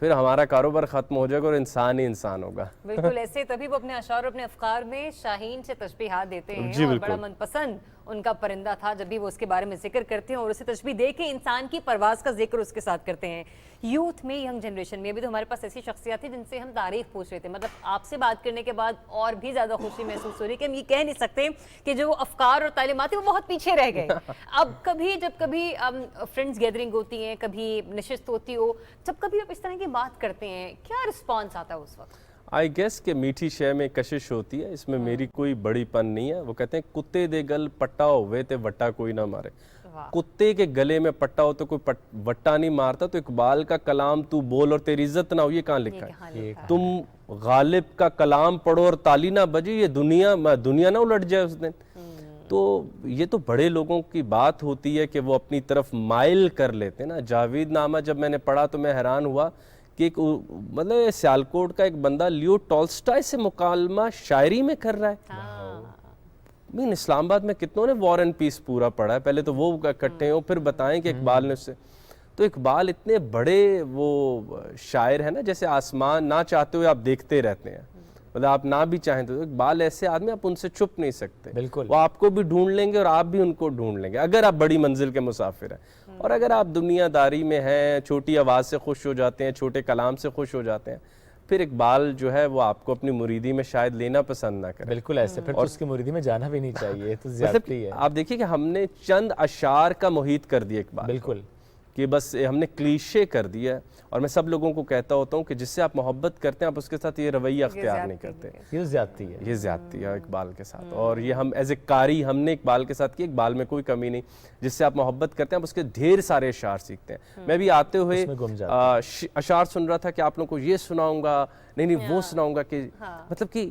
پھر ہمارا کاروبار ختم ہو جائے گا اور انسان ہی انسان ہوگا. بالکل ایسے تبھی وہ اپنے اشعار اور اپنے افکار میں شاہین سے تشبیہات دیتے ہیں. جی اور بالکل. بڑا من پسند ان کا پرندہ تھا جب بھی وہ اس کے بارے میں ذکر کرتے ہیں اور اسے تشبیہ دے کے انسان کی پرواز کا ذکر اس کے ساتھ کرتے ہیں. یوتھ میں, ینگ جنریشن میں بھی تو ہمارے پاس ایسی شخصیات ہیں جن سے ہم تعریف پوچھ رہے تھے. مطلب آپ سے بات کرنے کے بعد اور بھی زیادہ خوشی محسوس ہو رہی ہے کہ ہم یہ کہہ نہیں سکتے کہ جو افکار اور تعلیمات ہیں وہ بہت پیچھے رہ گئے. اب کبھی جب کبھی فرینڈز گیدرنگ ہوتی ہیں, کبھی نشست ہوتی ہو, جب کبھی آپ اس طرح کی بات کرتے ہیں, کیا رسپانس آتا ہے اس وقت؟ آئی گیس کہ میٹھی شے میں کشش ہوتی ہے, اس میں میری کوئی بڑی پن نہیں ہے. وہ کہتے ہیں کتے دے گل پٹا ہوئے تے وٹا کوئی نہ مارے. کتے کے گلے میں پٹا ہو تو کوئی وٹا نہیں مارتا. تو اقبال کا کلام تو بول اور تیری عزت نہ ہو, یہ کہاں لکھا ہے؟ تم غالب کا کلام پڑھو اور تالی نہ بجے, یہ دنیا نہ الٹ جائے اس دن. تو یہ تو بڑے لوگوں کی بات ہوتی ہے کہ وہ اپنی طرف مائل کر لیتے ہیں نا. جاوید نامہ جب میں نے پڑھا تو میں حیران ہوا کہ ایک مطلب سیالکوٹ کا ایک بندہ لیو ٹولسٹائے سے مکالمہ شاعری میں کر رہا ہے. اسلام آباد میں کتنوں نے وار اینڈ پیس پورا پڑھا ہے, پہلے تو وہ اکٹھے ہوں پھر بتائیں کہ اقبال نے اس سے. تو اقبال اتنے بڑے وہ شاعر ہیں نا, جیسے آسمان نہ چاہتے ہوئے آپ دیکھتے رہتے ہیں. مطلب آپ نہ بھی چاہیں تو اقبال ایسے آدمی, آپ ان سے چھپ نہیں سکتے. بالکل, وہ آپ کو بھی ڈھونڈ لیں گے اور آپ بھی ان کو ڈھونڈ لیں گے اگر آپ بڑی منزل کے مسافر ہیں. اور اگر آپ دنیا داری میں ہیں, چھوٹی آواز سے خوش ہو جاتے ہیں, چھوٹے کلام سے خوش ہو جاتے ہیں, پھر اقبال جو ہے وہ آپ کو اپنی مریدی میں شاید لینا پسند نہ کرے. بالکل ایسے, پھر تو اس کی مریدی میں جانا بھی نہیں چاہیے, تو زیادتی ہے. آپ دیکھیے کہ ہم نے چند اشعار کا محیط کر دیا اقبال. بالکل, کہ بس ہم نے کلیشے کر دیا ہے. اور میں سب لوگوں کو کہتا ہوتا ہوں کہ جس سے آپ محبت کرتے ہیں آپ اس کے ساتھ یہ رویہ اختیار نہیں کرتے. یہ زیادتی ہے, یہ زیادتی ہے اقبال کے ساتھ. اور یہ ہم ایز اے قاری ہم نے اقبال کے ساتھ کی. اقبال میں کوئی کمی نہیں. جس سے آپ محبت کرتے ہیں آپ اس کے ڈھیر سارے اشعار سیکھتے ہیں. میں بھی آتے ہوئے اشعار سن رہا تھا کہ آپ لوگوں کو یہ سناؤں گا, نہیں وہ سناؤں گا, کہ مطلب کہ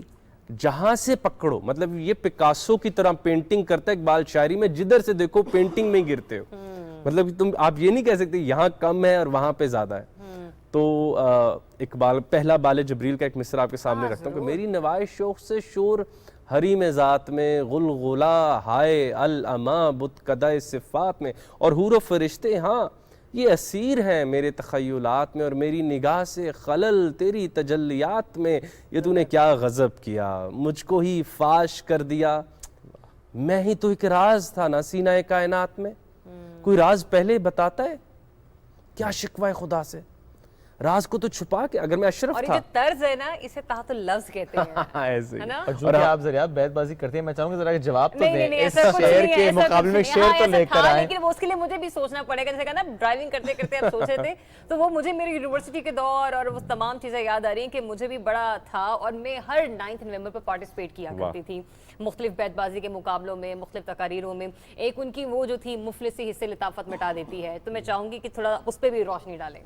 جہاں سے پکڑو. مطلب یہ پکاسو کی طرح پینٹنگ کرتا ہے اقبال شاعری میں, جدھر سے دیکھو پینٹنگ میں ہی گرتے ہو. مطلب تم آپ یہ نہیں کہہ سکتے یہاں کم ہے اور وہاں پہ زیادہ ہے. تو اقبال پہلا بال جبریل کا ایک مصرع آپ کے سامنے رکھتا ہوں کہ میری نوائے شوق سے شور حریم ذات میں, غلغلہ ہائے الاما بت قدہ صفات میں, اور حور و فرشتے ہاں یہ اسیر ہیں میرے تخیلات میں, اور میری نگاہ سے خلل تیری تجلیات میں. یہ تو نے کیا غضب کیا, مجھ کو ہی فاش کر دیا, میں ہی تو ایک راز تھا نا سینہ کائنات میں. کوئی راز پہلے بتاتا ہے کیا شکوہ خدا سے, راز کو تو چھپا کے. اگر میں اشرف اور تھا, یہ جو طرز ہے نا اسے تحت اللفظ کہتے ہیں. ایسے اور جو کہ آپ ذرا بیت بازی کرتے ہیں, میں چاہوں گا ذرا جواب تو دیں, اس شعر کے مقابلے میں شعر تو لے کر آئیں. لیکن وہ اس کے لیے مجھے بھی سوچنا پڑے گا. جیسے کہا نا ڈرائیونگ کرتے کرتے آپ سوچ رہے تھے, تو وہ مجھے میری یونیورسٹی کے دور اور وہ تمام چیزیں یاد آ رہی ہیں کہ مجھے بھی بڑا تھا, اور میں ہر 9 نومبر پر پارٹیسپیٹ کیا کرتی تھی مختلف بیت بازی کے مقابلوں میں, مختلف تقاریروں میں. ایک ان کی وہ جو تھی مفلسی حصے لطافت مٹا دیتی ہے, تو میں چاہوں گی کہ تھوڑا اس پہ بھی روشنی ڈالیں.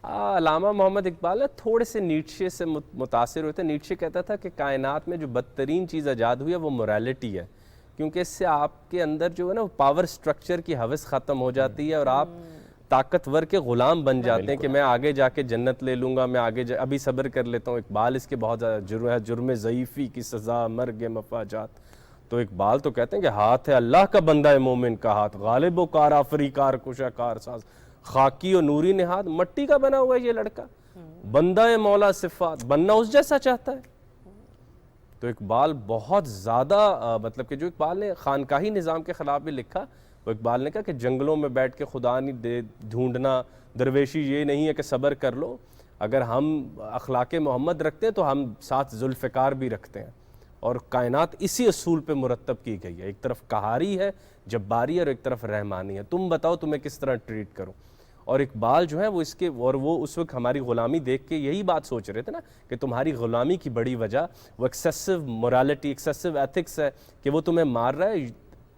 علامہ محمد اقبال تھوڑے سے نیٹشے سے متاثر ہوتے ہیں. نیٹشے کہتا تھا کہ کائنات میں جو بدترین چیز ایجاد ہوئی ہے وہ موریلٹی ہے, کیونکہ اس سے آپ کے اندر جو ہے نا پاور سٹرکچر کی حوث ختم ہو جاتی ہے اور آپ طاقتور کے غلام بن جاتے ہیں کہ میں آگے جا کے جنت لے لوں گا, میں آگے ابھی صبر کر لیتا ہوں. اقبال اس کے بہت زیادہ جرم ضعیفی کی سزا مرگ مفاجات. تو اقبال تو کہتے ہیں کہ ہاتھ ہے اللہ کا بندہ ہے مومن کا ہاتھ, غالب و کار آفری کار کشا کار ساز, خاکی و نوری نہاد, مٹی کا بنا ہوا ہے یہ لڑکا, بندہ مولا صفات, بننا اس جیسا چاہتا ہے. تو اقبال بہت زیادہ مطلب کہ جو اقبال نے خانقاہی نظام کے خلاف بھی لکھا, وہ اقبال نے کہا کہ جنگلوں میں بیٹھ کے خدا نہیں ڈھونڈنا, درویشی یہ نہیں ہے کہ صبر کر لو. اگر ہم اخلاق محمد رکھتے ہیں تو ہم ساتھ ذوالفقار بھی رکھتے ہیں, اور کائنات اسی اصول پہ مرتب کی گئی ہے. ایک طرف قہاری ہے, جباری ہے, اور ایک طرف رحمانی ہے. تم بتاؤ تمہیں کس طرح ٹریٹ کروں. اور اقبال جو ہے وہ اس کے, اور وہ اس وقت ہماری غلامی دیکھ کے یہی بات سوچ رہے تھے نا کہ تمہاری غلامی کی بڑی وجہ وہ ایکسیسو مورالٹی, ایکسیسو ایتھکس ہے کہ وہ تمہیں مار رہا ہے.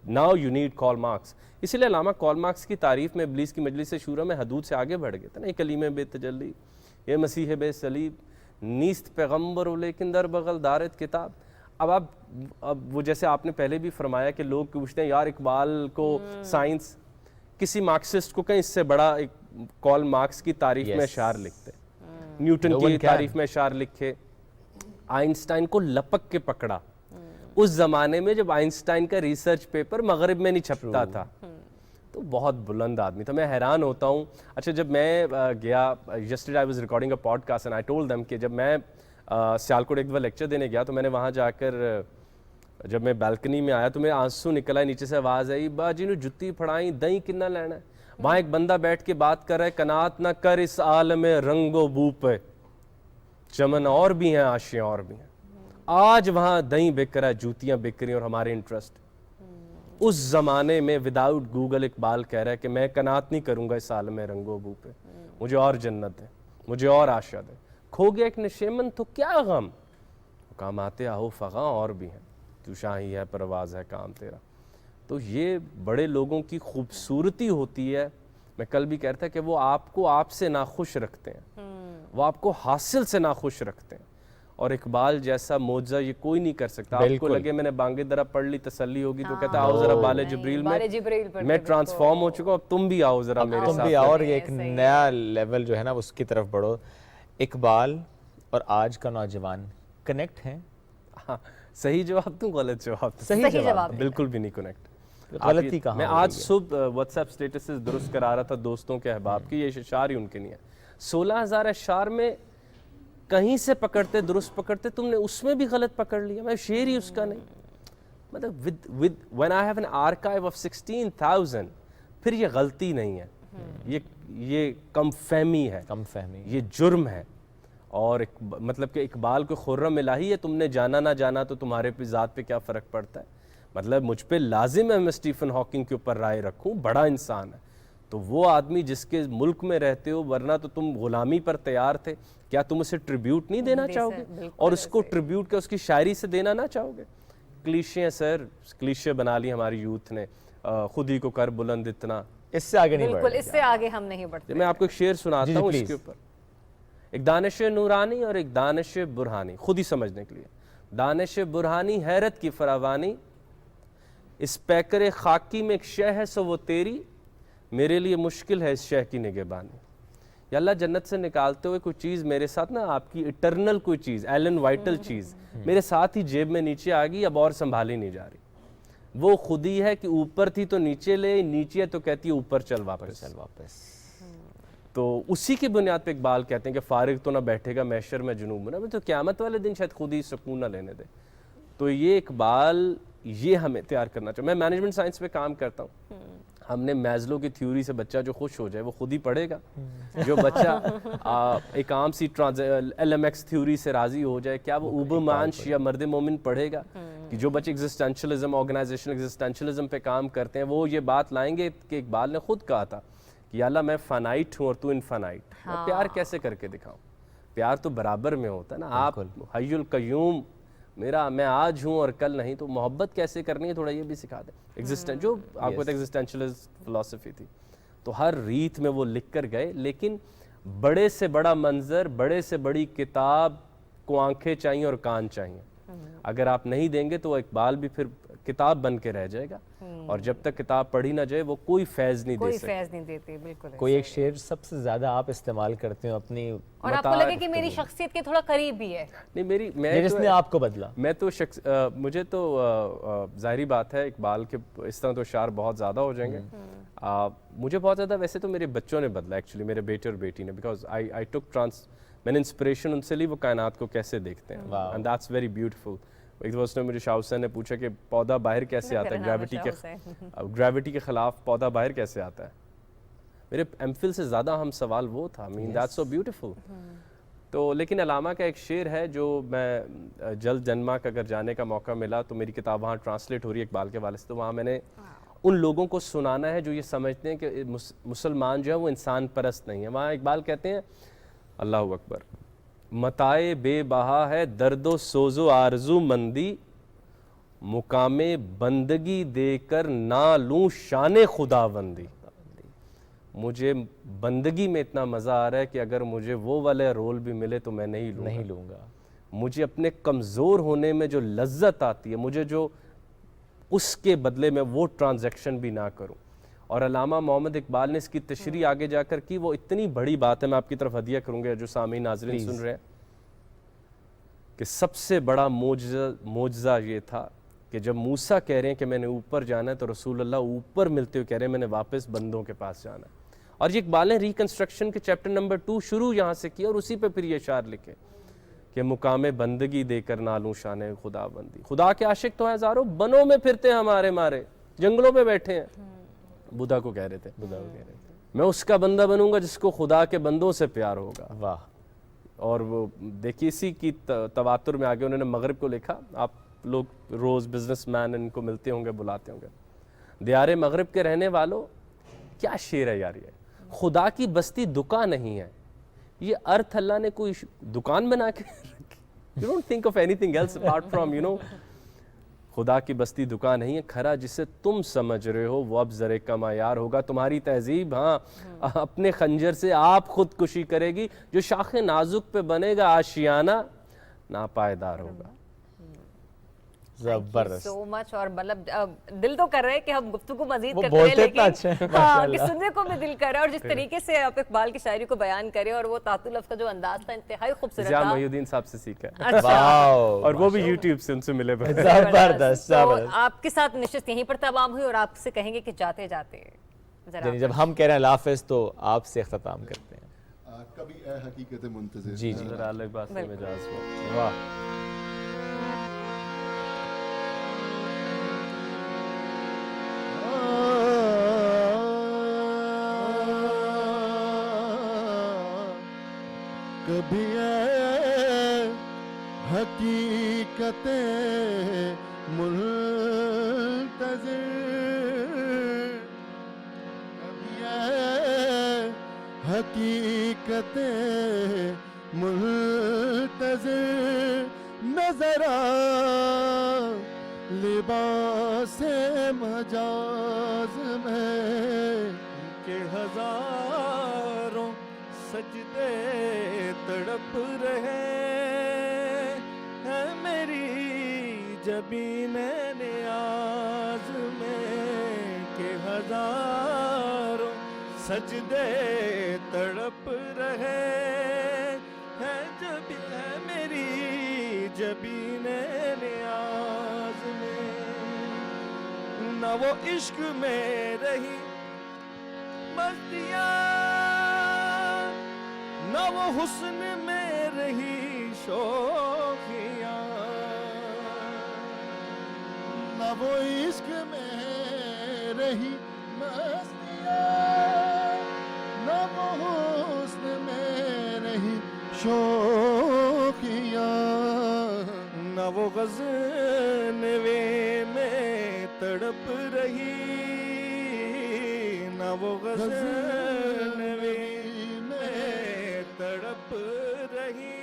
Now you need Karl Marx. اسی لیے علامہ کارل مارکس کی تعریف میں ابلیس کی مجلس شورا میں حدود سے آگے بڑھ گئے تھے نا. یہ کلیم بے تجلی, یہ مسیح بے صلیب, نیست پیغمبر و لیکن در بغل دارت کتاب. اب وہ جیسے آپ نے پہلے بھی فرمایا کہ لوگ پوچھتے ہیں یار اقبال کو سائنس, کسی مارکسسٹ کو کہیں اس سے بڑا ایک کارل مارکس کی تعریف میں اشعار لکھتے, نیوٹن کی تعریف میں اشعار لکھے, آئنسٹائن کو لپک کے پکڑا. اس زمانے میں جب آئنسٹائن کا ریسرچ پیپر مغرب میں نہیں چھپتا تھا, تو بہت بلند آدمی تھا. میں حیران ہوتا ہوں. اچھا جب میں گیا yesterday I was recording a podcast and I told them کہ جب میں سیالکوٹ ایک دفعہ لیکچر دینے گیا تو میں نے وہاں جا کر جب میں بالکنی میں آیا تو میرے آنسو نکل آئے, نیچے سے آواز آئی با جی نو جتی پھڑائی دہیں کننا لینا ہے. وہاں ایک بندہ بیٹھ کے بات کر رہا ہے قناعت نہ کر اس عالم رنگ و بو پہ, چمن اور بھی ہیں آشیاں اور بھی ہیں. آج وہاں دہیں بک رہا ہے, جوتیاں بک رہی ہیں اور ہمارے انٹرسٹ. اس زمانے میں وداؤٹ گوگل اقبال کہہ رہا ہے کہ میں قناعت نہیں کروں گا اس عالم رنگ و بو پہ, مجھے اور جنت ہے, مجھے اور آشا دے. کھو گیا ایک نشیمن تو کیا غم, کام آتے آہو فغاں اور بھی ہیں, تو شاہی ہے پرواز ہے کام تیرا. تو یہ بڑے لوگوں کی خوبصورتی ہوتی ہے. میں کل بھی کہتا کہ وہ آپ کو آپ سے ناخوش رکھتے ہیں, وہ آپ کو حاصل سے ناخوش رکھتے ہیں. اور اقبال جیسا معجزہ یہ کوئی نہیں کر سکتا. آپ کو لگے میں نے بانگ درا پڑھ لی تسلی ہوگی تو کہتا آؤ ذرا بال جبریل میں ٹرانسفارم ہو چکا, اب تم بھی آؤ ذرا میرے ساتھ. تم بھی آؤ اور یہ ایک نیا لیول جو ہے نا اس کی طرف بڑھو. اقبال اور آج کا نوجوان کنیکٹ ہیں؟ صحیح جواب دوں غلط جواب؟ صحیح جواب. بالکل بھی نہیں کنیکٹ. غلطی کہاں؟ میں آج صبح واٹس ایپ سٹیٹسز درست کرا رہا تھا دوستوں کے احباب کی, یہ اشعار ہی ان کے نہیں ہے. 16,000 اشعار میں کہیں سے پکڑتے درست پکڑتے, تم نے اس میں بھی غلط پکڑ لیا. میں شعر ہی اس کا نہیں. مطلب when I have an archive of 16,000 پھر یہ غلطی نہیں ہے, یہ کم فہمی ہے, یہ جرم ہے. اور مطلب کہ اقبال کو خرم الہی ہے, تم نے جانا نہ جانا تو تمہارے پہ ذات پہ کیا فرق پڑتا ہے. مطلب مجھ پہ لازم ہے میں اسٹیفن ہاکنگ کے اوپر رائے رکھوں, بڑا انسان ہے. تو وہ آدمی جس کے ملک میں رہتے ہو, ورنہ تو تم غلامی پر تیار تھے, کیا تم اسے ٹریبیوٹ نہیں دینا چاہو گے؟ اور اس کو ٹریبیوٹ کا اس کی شاعری سے دینا نہ چاہو گے؟ کلیشے ہیں سر, کلیشے بنا لی ہماری یوتھ نے, خود ہی کو کر بلند اتنا. اس سے آگے نہیں بڑھتے. بالکل اس سے آگے ہم نہیں بڑھتے. میں آپ کو ایک شعر سناتا ہوں اس کے اوپر. ایک دانش نورانی اور ایک دانش برہانی, خود ہی سمجھنے کے لیے. دانش برہانی حیرت کی فراوانی, اس پیکر خاکی میں ایک شے ہے سو وہ تیری, میرے لیے مشکل ہے اس شے کی نگہبانی. یا اللہ جنت سے نکالتے ہوئے کوئی چیز میرے ساتھ نا, آپ کی اٹرنل کوئی چیز, ایلن وائٹل چیز میرے ساتھ ہی جیب میں نیچے آ گئی, اب اور سنبھالی نہیں جا رہی. وہ خود ہی ہے کہ اوپر تھی تو نیچے لے, نیچے ہے تو کہتی ہے اوپر چل واپس. تو اسی کی بنیاد پہ اقبال کہتے ہیں کہ فارغ تو نہ بیٹھے گا محشر میں جنوب میں, تو قیامت والے دن شاید خود ہی سکون نہ لینے دے. تو یہ اقبال یہ ہمیں تیار کرنا چاہیے. میں مینجمنٹ سائنس پہ کام کرتا ہوں. ہم نے میزلو کی تھیوری سے بچہ جو خوش ہو جائے وہ خود ہی پڑھے گا. جو بچہ ایک عام C L M X theory سے راضی ہو جائے, کیا وہ اوبرمانش یا مرد مومن پڑھے گا؟ کہ جو بچے ایگزسٹینشلزم, آرگنائزیشن ایگزسٹینشلزم پہ کام کرتے ہیں, وہ یہ بات لائیں گے کہ اقبال نے خود کہا تھا کہ یا اللہ میں فانائٹ ہوں اور تو انفانائٹ. میں پیار کیسے کر کے دکھاؤں؟ پیار تو برابر میں ہوتا ہے نا. آپ حی القیوم میرا, میں آج ہوں اور کل نہیں, تو محبت کیسے کرنی ہے تھوڑا یہ بھی سکھا دیں. جو آپ کو ایگزسٹینشلسٹ فلسفی تھی, تو ہر ریت میں وہ لکھ کر گئے. لیکن بڑے سے بڑا منظر, بڑے سے بڑی کتاب کو آنکھیں چاہیے اور کان چاہیے. اگر آپ نہیں دیں گے تو اقبال بھی پھر کتاب بن کے رہ جائے گا, اور جب تک کتاب پڑھی نہ جائے وہ کوئی فیض نہیں دے سکتے. کوئی فیض نہیں دیتے. بالکل. کوئی ایک شعر سب سے زیادہ آپ استعمال کرتے ہو اپنی, اور آپ کو لگے کہ میری شخصیت کے تھوڑا قریب بھی ہے؟ نہیں, میں جس نے آپ کو بدلا. میں تو مجھے تو ظاہری بات ہے اقبال کے اس طرح تو اشعار بہت زیادہ ہو جائیں گے. مجھے بہت زیادہ ویسے تو میرے بچوں نے بدلا ایکچولی, میرے بیٹے اور بیٹی نے, بیکاز آئی ٹک میں نے انسپریشن ان سے لی, وہ کائنات کو کیسے دیکھتے ہیں, اینڈ دیٹس ویری بیوٹیفل. ایک دوست نے مجھے شاہ حسین نے پوچھا کہ پودا باہر کیسے آتا ہے, گریوٹی کے خلاف پودا باہر کیسے آتا ہے. میرے ایم فل سے زیادہ ہم سوال وہ تھا. That's so beautiful. تو لیکن علامہ کا ایک شعر ہے جو میں جلد ڈنمارک اگر جانے کا موقع ملا تو میری کتاب وہاں ٹرانسلیٹ ہو رہی ہے اقبال کے حوالے سے, تو وہاں میں نے ان لوگوں کو سنانا ہے جو یہ سمجھتے ہیں کہ مسلمان جو ہے وہ انسان پرست نہیں ہے. وہاں اقبال کہتے ہیں, اللہ اکبر, متائے بے بہا ہے درد و سوز و آرزو مندی, مقام بندگی دے کر نہ لوں شان خداوندی. مجھے بندگی میں اتنا مزہ آ رہا ہے کہ اگر مجھے وہ والا رول بھی ملے تو میں نہیں لوں گا. مجھے اپنے کمزور ہونے میں جو لذت آتی ہے, مجھے جو اس کے بدلے میں وہ ٹرانزیکشن بھی نہ کروں. اور علامہ محمد اقبال نے اس کی تشریح آگے جا کر کی, وہ اتنی بڑی بات ہے, میں آپ کی طرف ہدیہ کروں گا جو سامعین ناظرین سن رہے ہیں, کہ سب سے بڑا معجزہ یہ تھا کہ جب موسیٰ کہہ رہے ہیں کہ میں نے اوپر جانا ہے تو رسول اللہ اوپر ملتے ہوئے کہہ رہے ہیں میں نے واپس بندوں کے پاس جانا ہے. اور یہ اقبال نے ریکنسٹرکشن کے چیپٹر نمبر 2 شروع یہاں سے کیا اور اسی پہ پھر یہ اشعار لکھے کہ مقام بندگی دے کر نالوں شان خدا بندی. خدا کے عاشق تو ہیں ہزاروں، بنوں میں پھرتے ہیں ہمارے مارے، جنگلوں میں بیٹھے ہیں. بدھا کو کہہ رہے تھے میں اس کا بندہ بنوں گا جس کو خدا کے بندوں سے پیار ہوگا. واہ. اور وہ دیکھیے اسی کی تواتر میں آگے انہوں نے مغرب کو لکھا. آپ لوگ روز بزنس مین ان کو ملتے ہوں گے، بلاتے ہوں گے. دیار مغرب کے رہنے والوں، کیا شعر ہے یار یہ. خدا کی بستی دکان نہیں ہے، یہ ارتھ اللہ نے کوئی دکان بنا کے رکھی. You don't think of anything else apart from, you know, خدا کی بستی دکان نہیں ہے. کھرا جسے تم سمجھ رہے ہو وہ اب ذرے کا معیار ہوگا. تمہاری تہذیب ہاں اپنے خنجر سے آپ خودکشی کرے گی. جو شاخ نازک پہ بنے گا آشیانہ ناپائیدار ہوگا. زبردست. سو مچ. اور مطلب دل تو کر رہے ہیں کہ ہم گفتگو مزید وہ کرتے ہیں، بولتے اتنا اچھا لیکن ہے ہاں کہ سننے کو بھی دل کر رہا ہے. اور جس طریقے سے آپ اقبال کی شاعری کو بیان کرے اور وہ تعطل لفظ کا جو انداز تھا انتہائی خوبصورت ضیاء تھا. محی الدین صاحب سے سیکھا ہے. اچھا. اور وہ بھی یوٹیوب سے ان سے ملے. زبردست. تو آپ کے ساتھ نشست یہیں پر تمام ہوئی اور آپ سے کہیں گے کہ جاتے جاتے یعنی جب ہم کہہ رہے ہیں اللہ حافظ تو آپ سے اختتام کرتے ہیں. کبھی اے حقیقت منتظر. جی جی. ذرا الگ بات سے مجاز میں. واہ. کبھی اے حقیقت منتظر، کبھی اے حقیقت منتظر نظر آ لباس مجاز میں کہ ہزاروں سجدے تڑپ رہے ہیں میری جبین نیاز میں کہ ہزاروں سجدے تڑپ رہے ہیں جب ہے میری جبین نیاز میں. نہ وہ عشق میں رہی مستیاں، نہ وہ حسن میں رہی شوخیاں، نہ وہ عشق میں رہی مستیاں، نہ وہ حسن میں رہی شوخیاں، نہ وہ غزنوے میں تڑپ رہی، نہ وہ غزنوے میں تڑپ رہی.